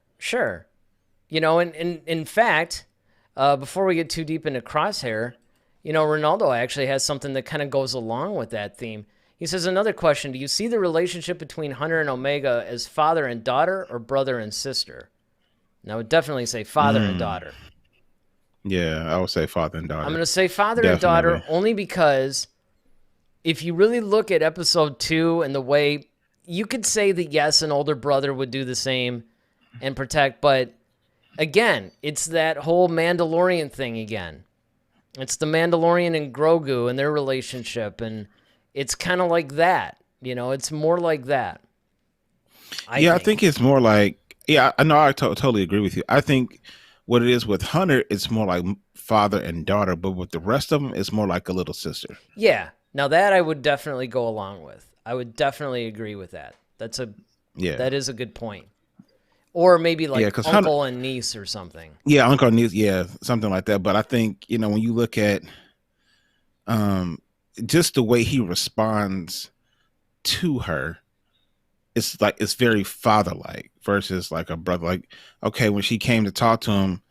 And in fact, before we get too deep into Crosshair, Ronaldo actually has something that kind of goes along with that theme. He says, another question, do you see the relationship between Hunter and Omega as father and daughter or brother and sister? And I would definitely say father and daughter. Yeah, I would say father and daughter. I'm going to say father and daughter only because if you really look at episode 2 and the way, you could say that, yes, an older brother would do the same and protect, but again, it's that whole Mandalorian thing again. It's the Mandalorian and Grogu and their relationship, and it's kind of like that. It's more like that. I think it's more like, I know, I totally agree with you. I think what it is with Hunter, it's more like father and daughter, but with the rest of them, it's more like a little sister. Yeah. Now that I would definitely go along with. I would definitely agree with that. That is a good point. Or maybe like uncle Hunter, and niece or something. Yeah, uncle and niece, yeah, something like that. But I think, when you look at just the way he responds to her, it's very father-like versus like a brother. Like, okay, when she came to talk to him,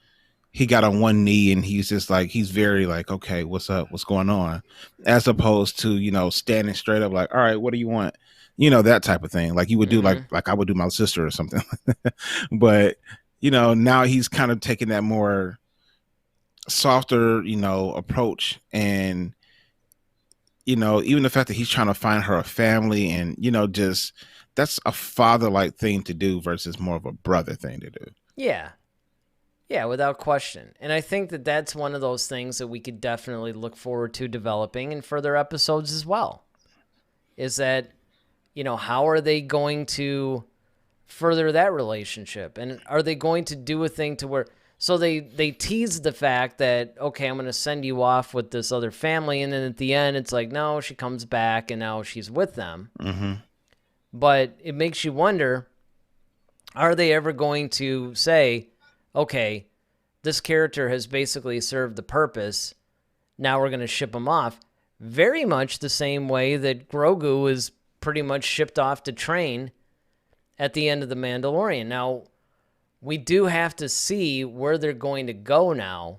he got on one knee and he's just like, he's very like, okay, what's up? What's going on? As opposed to, standing straight up like, all right, what do you want? That type of thing. Like you would do like I would do my sister or something. But, now he's kind of taking that more softer, approach. And, even the fact that he's trying to find her a family and, just that's a father-like thing to do versus more of a brother thing to do. Yeah. Yeah, without question. And I think that that's one of those things that we could definitely look forward to developing in further episodes as well. Is that, how are they going to further that relationship? And are they going to do a thing to where... So they tease the fact that, okay, I'm going to send you off with this other family. And then at the end, it's like, no, she comes back and now she's with them. Mm-hmm. But it makes you wonder, are they ever going to say... okay, this character has basically served the purpose. now we're going to ship him off. Very much the same way that Grogu is pretty much shipped off to train at the end of The Mandalorian. Now, we do have to see where they're going to go now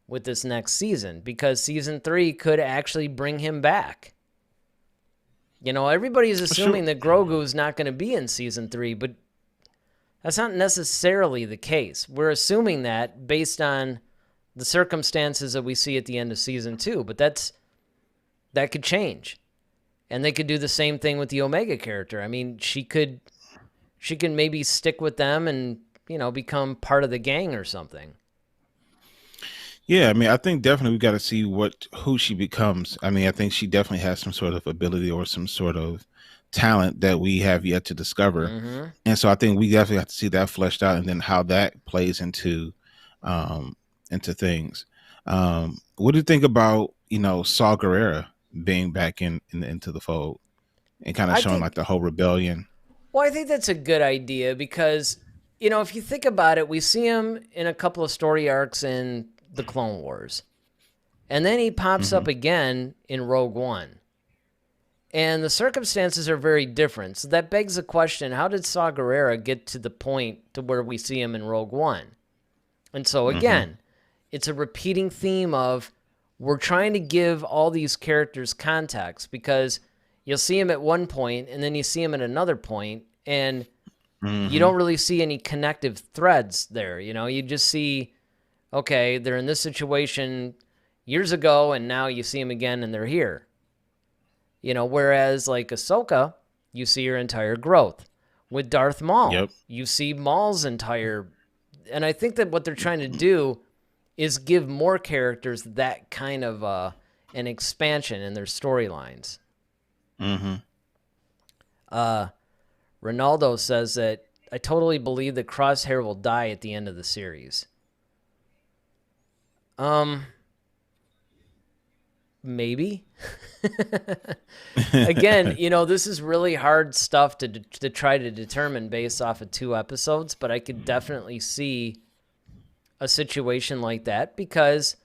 with this next season, because season 3 could actually bring him back. You know, everybody's assuming that Grogu is not going to be in season 3, but that's not necessarily the case. We're assuming that based on the circumstances that we see at the end of season 2, but that could change. And they could do the same thing with the Omega character. I mean, she can maybe stick with them and, you know, become part of the gang or something. Yeah, I mean, I think definitely we got to see who she becomes. I mean, I think she definitely has some sort of ability or some sort of talent that we have yet to discover. Mm-hmm. And so I think we definitely have to see that fleshed out, and then how that plays into things. What do you think about, you know, Saw Gerrera being back into the fold and kind of showing like the whole rebellion? Well, I think that's a good idea because, you know, if you think about it, we see him in a couple of story arcs in the Clone Wars. And then he pops up again in Rogue One. And the circumstances are very different. So that begs the question, how did Saw Gerrera get to the point to where we see him in Rogue One? And so again, it's a repeating theme of we're trying to give all these characters context, because you'll see him at one point and then you see him at another point, and you don't really see any connective threads there. You know, you just see, okay, they're in this situation years ago and now you see them again and they're here. You know, whereas like Ahsoka, you see her entire growth. With Darth Maul, you see Maul's entire... And I think that what they're trying to do is give more characters that kind of an expansion in their storylines. Ronaldo says that I totally believe that Crosshair will die at the end of the series. Maybe. Again, you know, this is really hard stuff to try to determine based off of 2 episodes, but I could definitely see a situation like that, because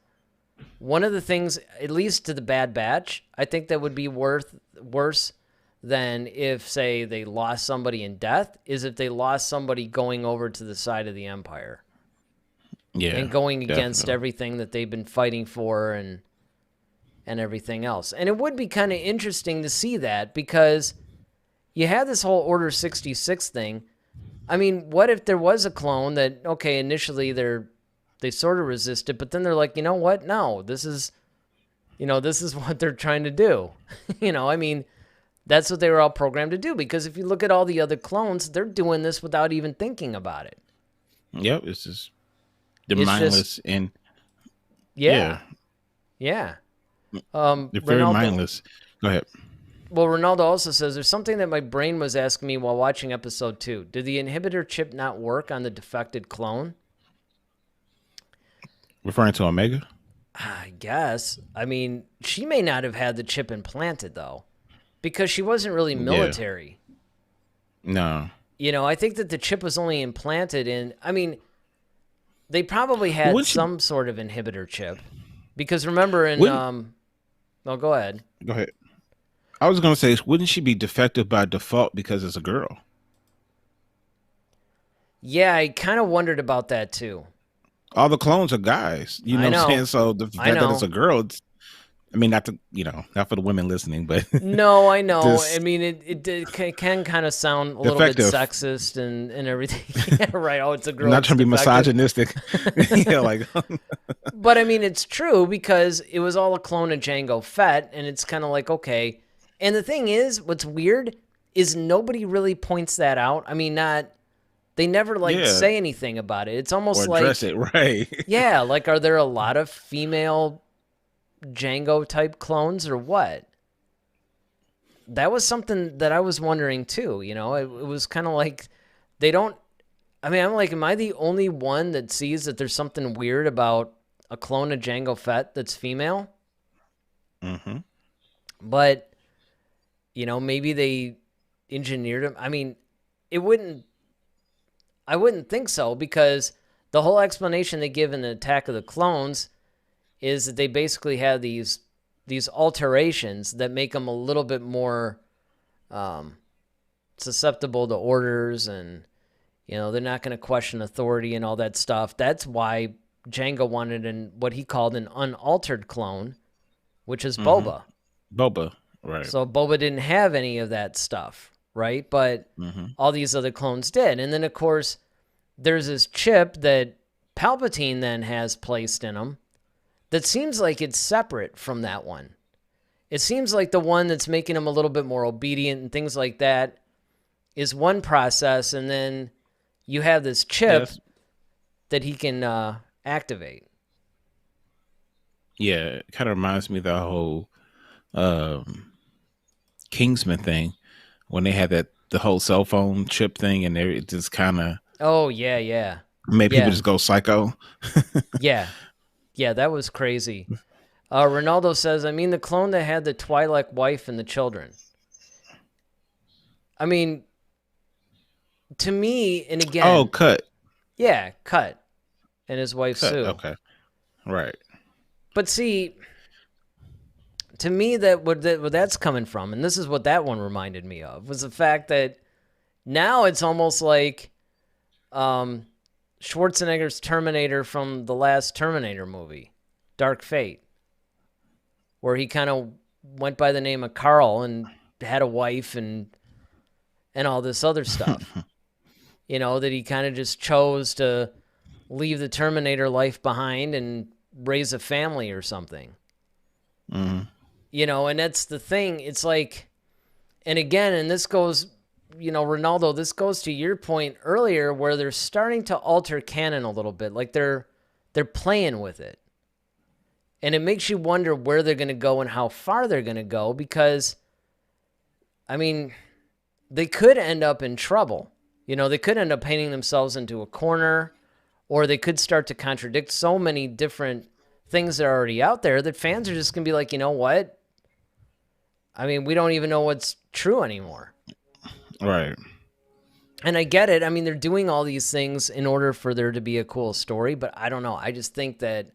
one of the things, at least to the Bad Batch, I think that would be worse than if, say, they lost somebody in death, is if they lost somebody going over to the side of the Empire. Yeah. And going against everything that they've been fighting for and everything else. And it would be kind of interesting to see that, because you had this whole Order 66 thing. I mean, what if there was a clone that, okay, initially they sort of resisted, but then they're like, you know what? No, this is what they're trying to do. You know, I mean, that's what they were all programmed to do, because if you look at all the other clones, they're doing this without even thinking about it. Yep, it's just mindless and... Yeah. They're very mindless. Go ahead. Well, Ronaldo also says, there's something that my brain was asking me while watching episode 2. Did the inhibitor chip not work on the defected clone? Referring to Omega? I guess. I mean, she may not have had the chip implanted, though, because she wasn't really military. Yeah. No. You know, I think that the chip was only implanted in... I mean, they probably had some sort of inhibitor chip. Because remember in... No, go ahead. Go ahead. I was going to say, wouldn't she be defective by default because it's a girl? Yeah, I kind of wondered about that, too. All the clones are guys. You know what I'm saying? So the fact that it's a girl, I mean, not for the women listening, but... No, I know. I mean, it can kind of sound a little bit sexist and everything. Yeah, right. Oh, it's a girl. I'm not trying to be misogynistic. Yeah, like... But, I mean, it's true, because it was all a clone of Jango Fett, and it's kind of like, okay. And the thing is, what's weird is nobody really points that out. I mean, they never say anything about it. It's almost or address it, right? Yeah, like, are there a lot of female Jango type clones or what? That was something that I was wondering too. You know, it was kind of like they don't. I mean, I'm like, am I the only one that sees that there's something weird about a clone of Jango Fett that's female? But you know, maybe they engineered him. I mean, I wouldn't think so, because the whole explanation they give in the Attack of the Clones is that they basically have these alterations that make them a little bit more susceptible to orders, and they're not going to question authority and all that stuff. That's why Jango wanted what he called an unaltered clone, which is Boba. Boba, right. So Boba didn't have any of that stuff, right? But all these other clones did. And then, of course, there's this chip that Palpatine then has placed in him that seems like it's separate from that one. It seems like the one that's making him a little bit more obedient and things like that is one process, and then you have this chip that he can activate. Yeah, it kind of reminds me of the whole Kingsman thing when they had the whole cell phone chip thing, and it just kind of made people just go psycho. Yeah, that was crazy. Ronaldo says, I mean, the clone that had the Twi'lek wife and the children. I mean, to me, and again... Oh, Cut. Yeah, Cut. And his wife, Cut. Sue. Okay. Right. But see, to me, where that's coming from, and this is what that one reminded me of, was the fact that now it's almost like Schwarzenegger's Terminator from the last Terminator movie, Dark Fate, where he kind of went by the name of Carl and had a wife and all this other stuff. That he kind of just chose to leave the Terminator life behind and raise a family or something. Mm-hmm. And that's the thing. It's like, and again, and this goes, Ronaldo, this goes to your point earlier where they're starting to alter canon a little bit. Like they're playing with it. And it makes you wonder where they're going to go and how far they're going to go, because, I mean, they could end up in trouble. They could end up painting themselves into a corner, or they could start to contradict so many different things that are already out there that fans are just going to be like, you know what? I mean, we don't even know what's true anymore. Right. And I get it. I mean, they're doing all these things in order for there to be a cool story, but I don't know. I just think that,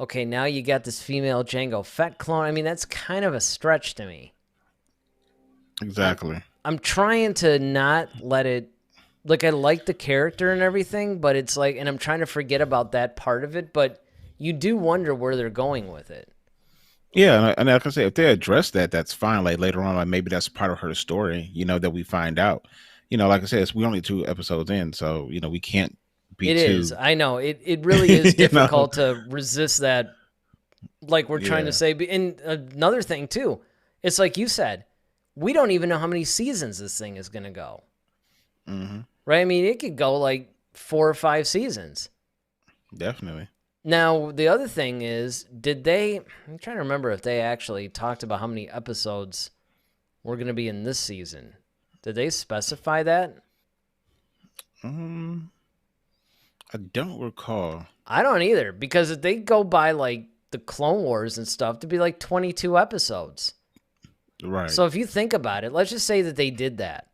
okay, now you got this female Jango Fett clone. I mean, that's kind of a stretch to me. Exactly. I'm trying to not let it, like, I like the character and everything, but it's like, and I'm trying to forget about that part of it, but you do wonder where they're going with it. Yeah, and like I say, if they address that, that's fine. Like later on, like maybe that's part of her story, that we find out. Like I said, we're only 2 episodes in, so we can't be It is. I know. It really is difficult to resist that, like we're trying to say. And another thing, too, it's like you said, we don't even know how many seasons this thing is going to go. Mm-hmm. Right? I mean, it could go like 4 or 5 seasons. Definitely. Now, the other thing is, I'm trying to remember if they actually talked about how many episodes were going to be in this season. Did they specify that? I don't recall. I don't either, because if they go by like the Clone Wars and stuff, to be like 22 episodes. Right. So if you think about it, let's just say that they did that.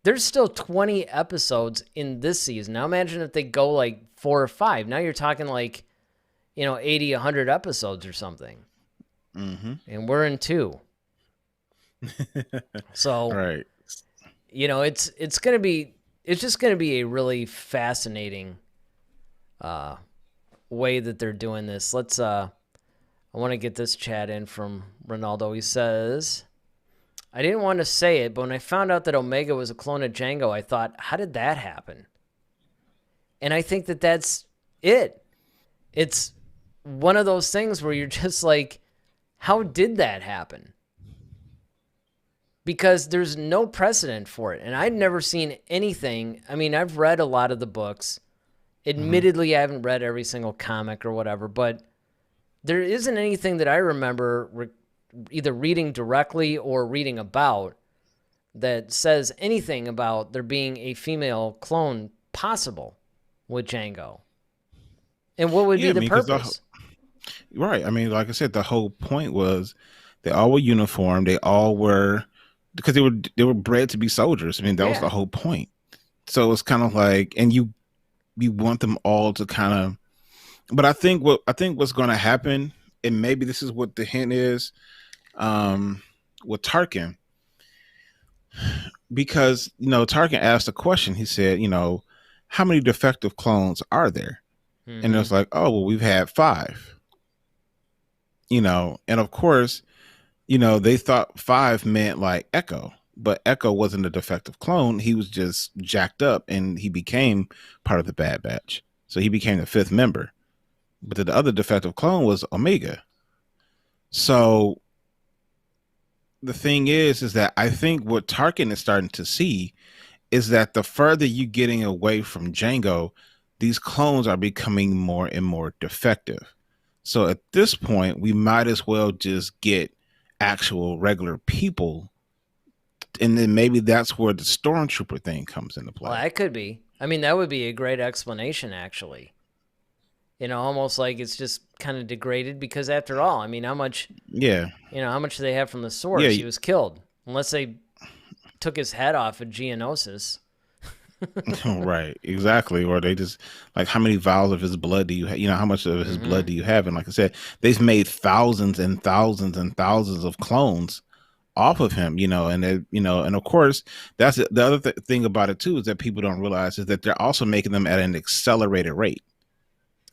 There's still 20 episodes in this season. Now imagine if they go like 4 or 5. Now you're talking like, 80, 100 episodes or something. Mm-hmm. And we're in 2. So, right. It's just going to be a really fascinating way that they're doing this. I want to get this chat in from Ronaldo. He says, I didn't want to say it, but when I found out that Omega was a clone of Jango, I thought, how did that happen? And I think that that's it. It's one of those things where you're just like, how did that happen? Because there's no precedent for it. And I've never seen anything. I mean, I've read a lot of the books. Admittedly, I haven't read every single comic or whatever, but there isn't anything that I remember either reading directly or reading about that says anything about there being a female clone possible with Jango. And what would be the purpose? Right. I mean, like I said, the whole point was they all were uniformed. They all were, because they were bred to be soldiers. I mean, that was the whole point. So it's kind of like, and you want them all to kind of, But I think what's going to happen, and maybe this is what the hint is, with Tarkin, because Tarkin asked a question. He said, how many defective clones are there? And Mm-hmm. it's like, oh well, we've had 5. And of course, they thought 5 meant like Echo, but Echo wasn't a defective clone. He was just jacked up, and he became part of the Bad Batch. So he became the 5th member. But the other defective clone was Omega. So the thing is that I think what Tarkin is starting to see is that the further you getting away from Django, these clones are becoming more and more defective. So at this point, we might as well just get actual regular people, and then maybe that's where the stormtrooper thing comes into Well, play. that could be. I mean, that would be a great explanation, actually. Almost like it's just kind of degraded because, after all, I mean, how much Yeah, how much do they have from the source? yeah, He was killed, unless they took his head off of Geonosis. right, exactly. Or they just like, how many vials of his blood do you have? How much of his Mm-hmm. blood do you have? And like I said, they've made thousands and thousands and thousands of clones off of him, and and of course, that's the other thing about it too, is that people don't realize is that they're also making them at an accelerated rate.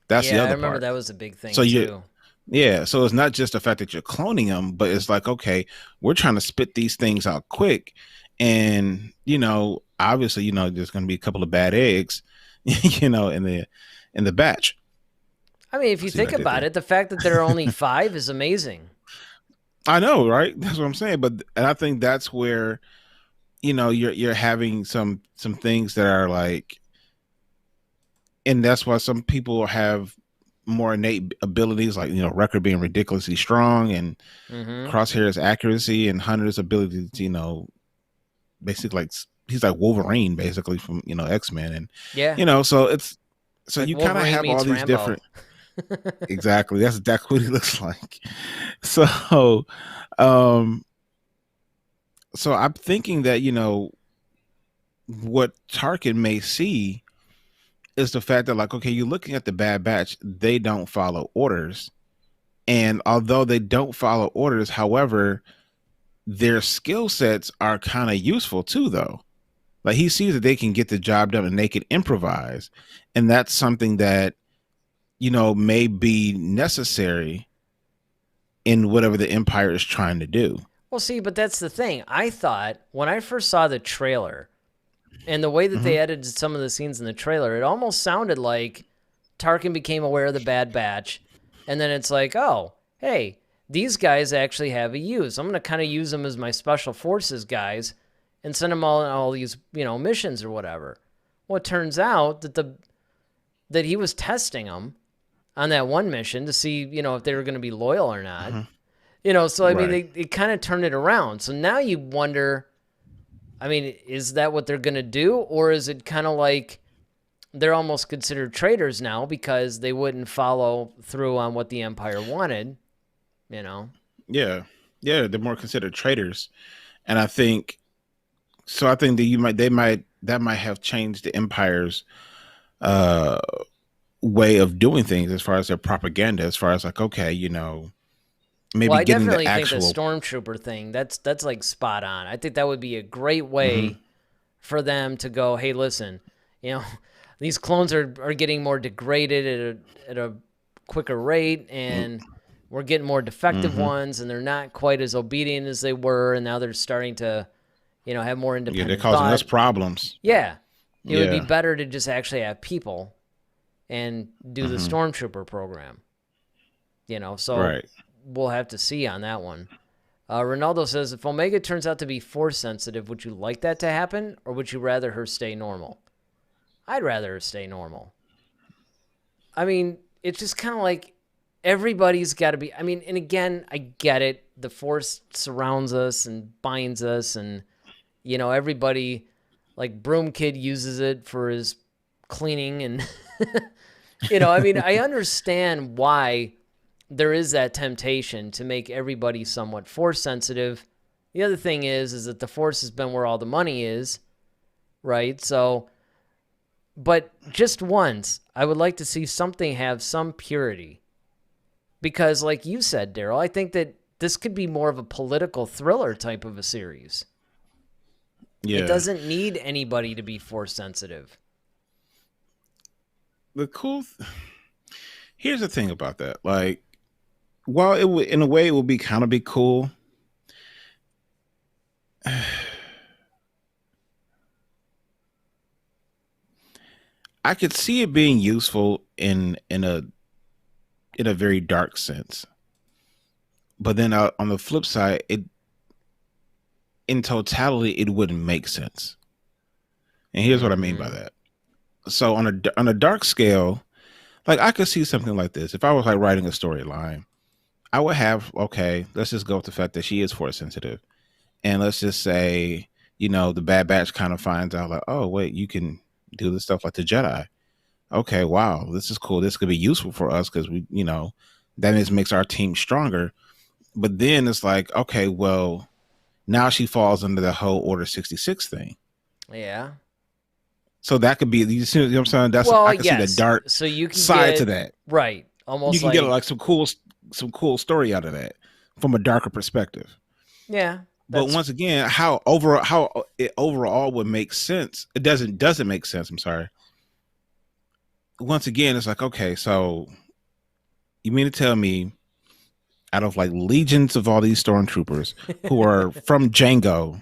That's the Yeah, I other remember part. that was a big So thing you too. Yeah, so it's not just the fact that you're cloning them, but it's like, okay, we're trying to spit these things out quick, and obviously, there's going to be a couple of bad eggs, in the batch. I mean, if I you see what think I did about there. it, the fact that there are only 5 is amazing. I know, right? That's what I'm saying. And I think that's where you're having some things that are like, and that's why some people have more innate abilities, like Wrecker being ridiculously strong, and Mm-hmm. Crosshair's accuracy, and Hunter's ability to basically like he's like Wolverine basically from X-Men, and Yeah, so it's so like you kind of Wolverine have all meets these Rambo. different. Exactly, that's exactly what he looks like. So um so I'm thinking that what Tarkin may see is the fact that, like, okay, you're looking at the Bad Batch, they don't follow orders, and although they don't follow orders, however, their skill sets are kind of useful too, though. Like, he sees that they can get the job done and they can improvise, and that's something that may be necessary in whatever the Empire is trying to do. Well, see, but that's the thing. I thought when I first saw the trailer and the way that Hmm. they edited some of the scenes in the trailer, it almost sounded like Tarkin became aware of the Bad Batch, and then it's like, oh, hey, these guys actually have a use. I'm going to kind of use them as my special forces guys and send them all these, missions or whatever. Well, it turns out that he was testing them on that one mission to see, if they were going to be loyal or not. Hmm. So I mean, Right. they kind of turned it around. So now you wonder, I mean, is that what they're going to do? Or is it kind of like they're almost considered traitors now because they wouldn't follow through on what the Empire wanted, you know? Yeah. Yeah. They're more considered traitors, and I think so. I think that that might have changed the Empire's uh way of doing things as far as their propaganda, as far as like, okay, Well, maybe I getting the definitely think the actual. stormtrooper thing, that's like spot on. I think that would be a great Hmm. way for them to go, hey, listen, you know, these clones are getting more degraded at a quicker rate, and we're getting more defective Hmm. ones, and they're not quite as obedient as they were, and now they're starting to, have more Yeah, they're independent causing us thought. problems. Yeah, it would be Yeah. better to just actually have people and do the Hmm. stormtrooper program. So Right. we'll have to see on that one. Ronaldo says, if Omega turns out to be force sensitive, would you like that to happen, or would you rather her stay normal? I'd rather her stay normal. I mean, it's just kind of like everybody's got to be. I mean, and again, I get it. The force surrounds us and binds us, and everybody, like Broom Kid, uses it for his cleaning, and I mean, I understand why there is that temptation to make everybody somewhat force sensitive. The other thing is that the force has been where all the money is, right? So But just once, I would like to see something have some purity. Because like you said, Daryl, I think that this could be more of a political thriller type of a series. Yeah. It doesn't need anybody to be force sensitive. Here's the thing about that. Like, while it would, in a way, it would be kind of be cool. I could see it being useful in a very dark sense, but then on the flip side, in totality, it wouldn't make sense. And here's what I mean by that. So on a dark scale, like I could see something like this. If I was like writing a storyline, I would have, okay, let's just go with the fact that she is force sensitive, and let's just say, the Bad Batch kind of finds out like, oh wait, you can do this stuff like the Jedi. Okay, wow, this is cool. This could be useful for us because we, that makes our team stronger. But then it's like, okay, well, now she falls under the whole Order 66 thing. Yeah. So that could be, you see what I'm saying? I can see the dark side to that. Right. Almost you can get like some cool story out of that from a darker perspective. Yeah. But once again, how it overall would make sense. It doesn't make sense. I'm sorry. Once again, it's like, okay, so you mean to tell me out of like legions of all these stormtroopers who are from Django,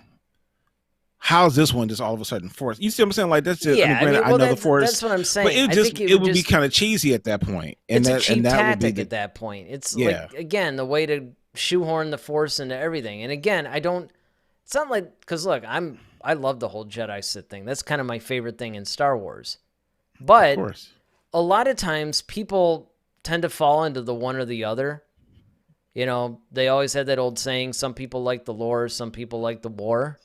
how's this one just all of a sudden force? You see what I'm saying? Like that's just, I know the force. That's what I'm saying. But it would be kind of cheesy at that point. And it's a cheap tactic at that point. It's like, again, the way to shoehorn the force into everything. And again, it's not like, because look, I love the whole Jedi Sith thing. That's kind of my favorite thing in Star Wars. But a lot of times people tend to fall into the one or the other. They always had that old saying, some people like the lore, some people like the war.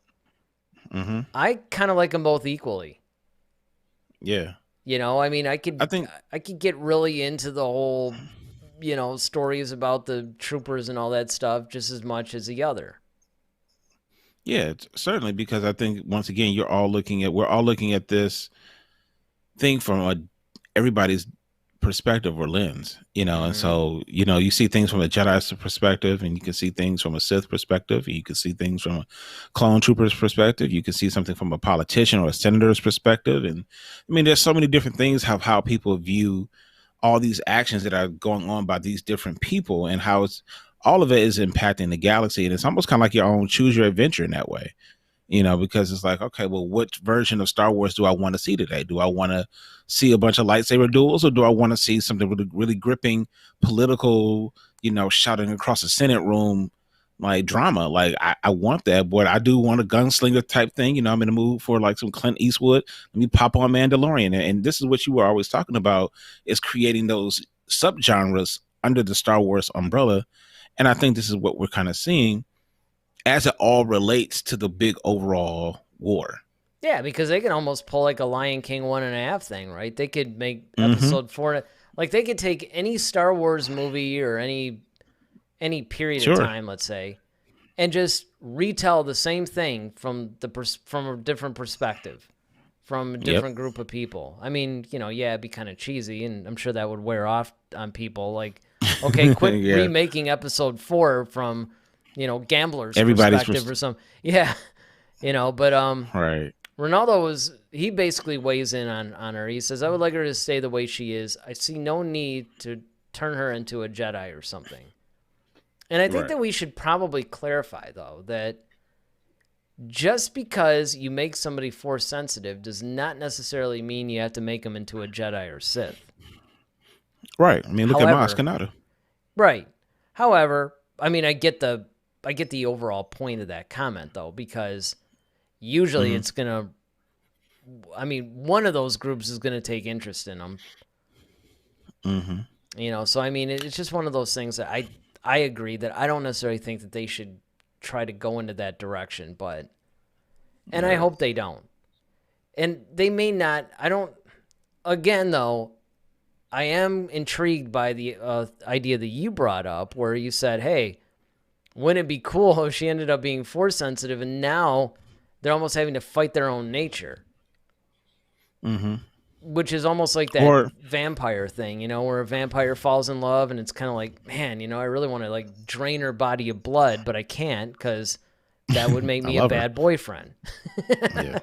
Mm-hmm. I kind of like them both equally. Yeah. I could get really into the whole, stories about the troopers and all that stuff just as much as the other. Yeah, certainly, because I think once again, we're all looking at this thing from everybody's perspective or lens, and so you see things from a Jedi's perspective, and you can see things from a Sith perspective, and you can see things from a clone trooper's perspective, you can see something from a politician or a senator's perspective, and there's so many different things how people view all these actions that are going on by these different people, and how all of it is impacting the galaxy, and it's almost kind of like your own choose your adventure in that way. Because it's like, okay, well, what version of Star Wars do I want to see today? Do I want to see a bunch of lightsaber duels, or do I want to see something really, really gripping political, shouting across the Senate room, like drama? Like I want that, but I do want a gunslinger type thing. I'm in the mood for like some Clint Eastwood. Let me pop on Mandalorian. And this is what you were always talking about, is creating those subgenres under the Star Wars umbrella. And I think this is what we're kind of seeing, as it all relates to the big overall war. Yeah, because they can almost pull like a Lion King 1.5 thing, right? They could make episode 4, like they could take any Star Wars movie or any period of time, let's say, and just retell the same thing from a different perspective, from a different group of people. It'd be kind of cheesy, and I'm sure that would wear off on people. Like, okay, quit remaking episode 4 from Gambler's perspective or something. Yeah. But right. Ronaldo he basically weighs in on her. He says, I would like her to stay the way she is. I see no need to turn her into a Jedi or something. And I think that we should probably clarify, though, that just because you make somebody force sensitive does not necessarily mean you have to make them into a Jedi or Sith. Right. Look at Maz Kanata. Right. However, I get the overall point of that comment, though, because usually it's going to, one of those groups is going to take interest in them. Mm-hmm. So, it's just one of those things that I agree that I don't necessarily think that they should try to go into that direction, and I hope they don't. And they may not, again, though, I am intrigued by the idea that you brought up where you said, hey, wouldn't it be cool if she ended up being force sensitive and now they're almost having to fight their own nature? Mm-hmm. which is almost like that vampire thing, where a vampire falls in love and it's kind of like, man, I really want to like drain her body of blood, but I can't because that would make me a bad boyfriend. Yeah.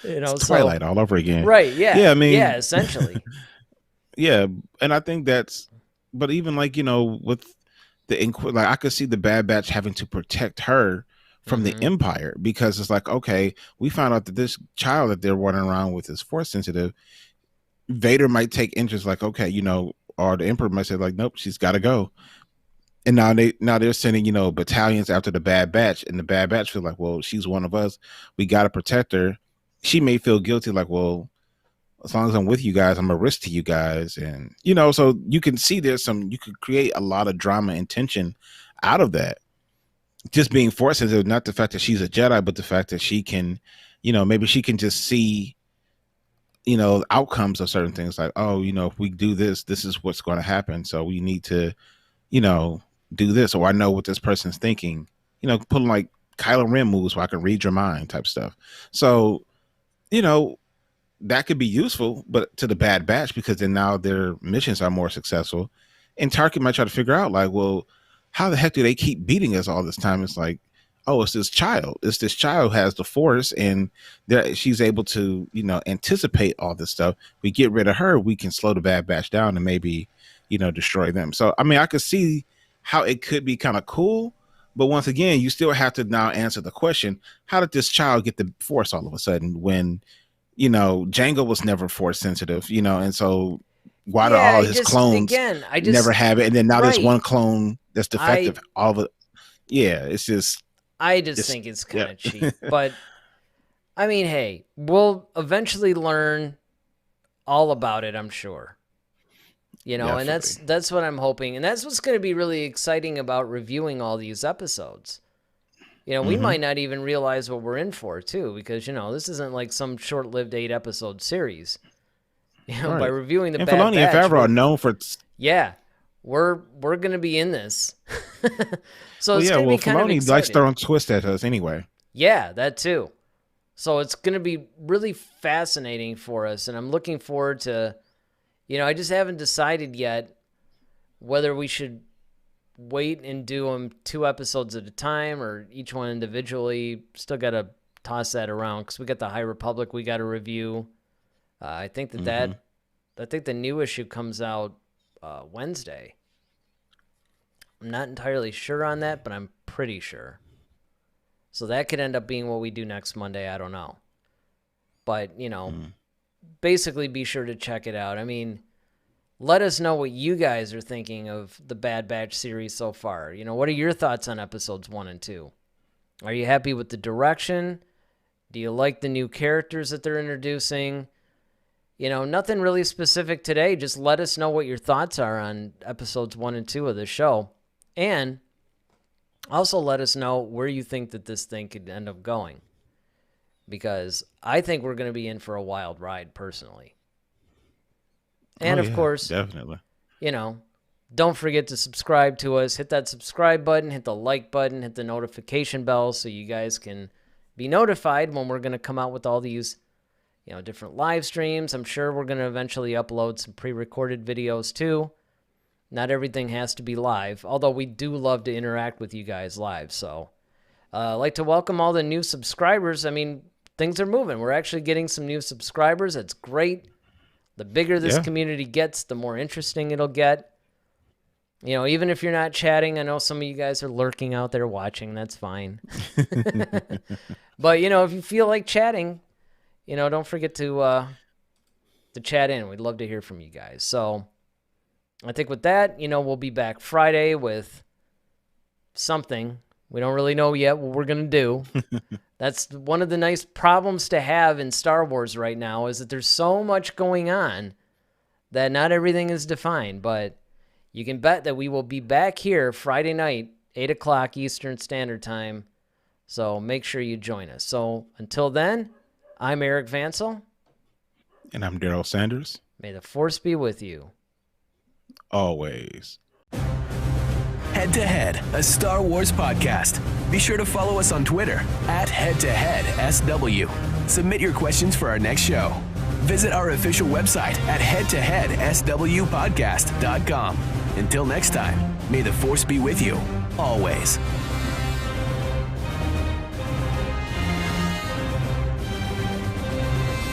It's Twilight all over again. Right. Yeah. Yeah. I mean, yeah, essentially. Yeah. And I think but even like, with like I could see the Bad Batch having to protect her from the Empire, because it's like, okay, we found out that this child that they're running around with is force sensitive. Vader might take interest, like, okay, or the Emperor might say like, nope, she's got to go. And now they're sending, battalions after the Bad Batch, and the Bad Batch feel like, well, she's one of us. We got to protect her. She may feel guilty, like, well, as long as I'm with you guys, I'm a risk to you guys. And, so you can see you could create a lot of drama and tension out of that. Just being force sensitive, not the fact that she's a Jedi, but the fact that she can, maybe she can just see, outcomes of certain things, like, oh, if we do this, this is what's going to happen. So we need to, do this, or I know what this person's thinking, pulling like Kylo Ren moves where I can read your mind type stuff. So, that could be useful, but to the Bad Batch, because then now their missions are more successful. And Tarkin might try to figure out, like, well, how the heck do they keep beating us all this time? It's like, oh, it's this child. It's this child who has the Force, and she's able to, anticipate all this stuff. We get rid of her, we can slow the Bad Batch down and maybe, destroy them. So, I mean, I could see how it could be kind of cool, but once again, you still have to now answer the question: how did this child get the Force all of a sudden when, Jango was never Force sensitive, and so why do all his clones never have it? And then now there's one clone that's defective. All of it. Yeah, it's just. I just think it's kind of cheap. But, I mean, hey, we'll eventually learn all about it, I'm sure. And that's what I'm hoping. And that's what's going to be really exciting about reviewing all these episodes. We might not even realize what we're in for, too, because, this isn't like some short-lived 8-episode series. By reviewing the Bad Batch. And Filoni and Favreau are known for... Yeah, we're going to be in this. So it's going to be kind of exciting. Likes throwing twists at us anyway. Yeah, that too. So it's going to be really fascinating for us, and I'm looking forward to... I just haven't decided yet whether we should wait and do them 2 episodes at a time or each one individually. Still got to toss that around because we got the High Republic we got to review. I think I think the new issue comes out Wednesday. I'm not entirely sure on that, but I'm pretty sure. So that could end up being what we do next Monday. I don't know. But, basically be sure to check it out. I mean, let us know what you guys are thinking of the Bad Batch series so far. What are your thoughts on episodes 1 and 2? Are you happy with the direction? Do you like the new characters that they're introducing? Nothing really specific today. Just let us know what your thoughts are on episodes 1 and 2 of the show. And also let us know where you think that this thing could end up going. Because I think we're going to be in for a wild ride, personally. And, of course, definitely. Don't forget to subscribe to us. Hit that subscribe button, hit the like button, hit the notification bell so you guys can be notified when we're going to come out with all these, different live streams. I'm sure we're going to eventually upload some pre-recorded videos, too. Not everything has to be live, although we do love to interact with you guys live. So I'd like to welcome all the new subscribers. I mean, things are moving. We're actually getting some new subscribers. That's great. The bigger this community gets, the more interesting it'll get. Even if you're not chatting, I know some of you guys are lurking out there watching. That's fine. But, if you feel like chatting, don't forget to chat in. We'd love to hear from you guys. So I think with that, we'll be back Friday with something. We don't really know yet what we're going to do. That's one of the nice problems to have in Star Wars right now, is that there's so much going on that not everything is defined. But you can bet that we will be back here Friday night, 8 o'clock Eastern Standard Time. So make sure you join us. So until then, I'm Eric Vansel. And I'm Daryl Sanders. May the Force be with you. Always. Head to Head, a Star Wars podcast. Be sure to follow us on Twitter @HeadToHeadSW. Submit your questions for our next show. visit our official website at headtoheadswpodcast.com. Until next time, may the force be with you, always.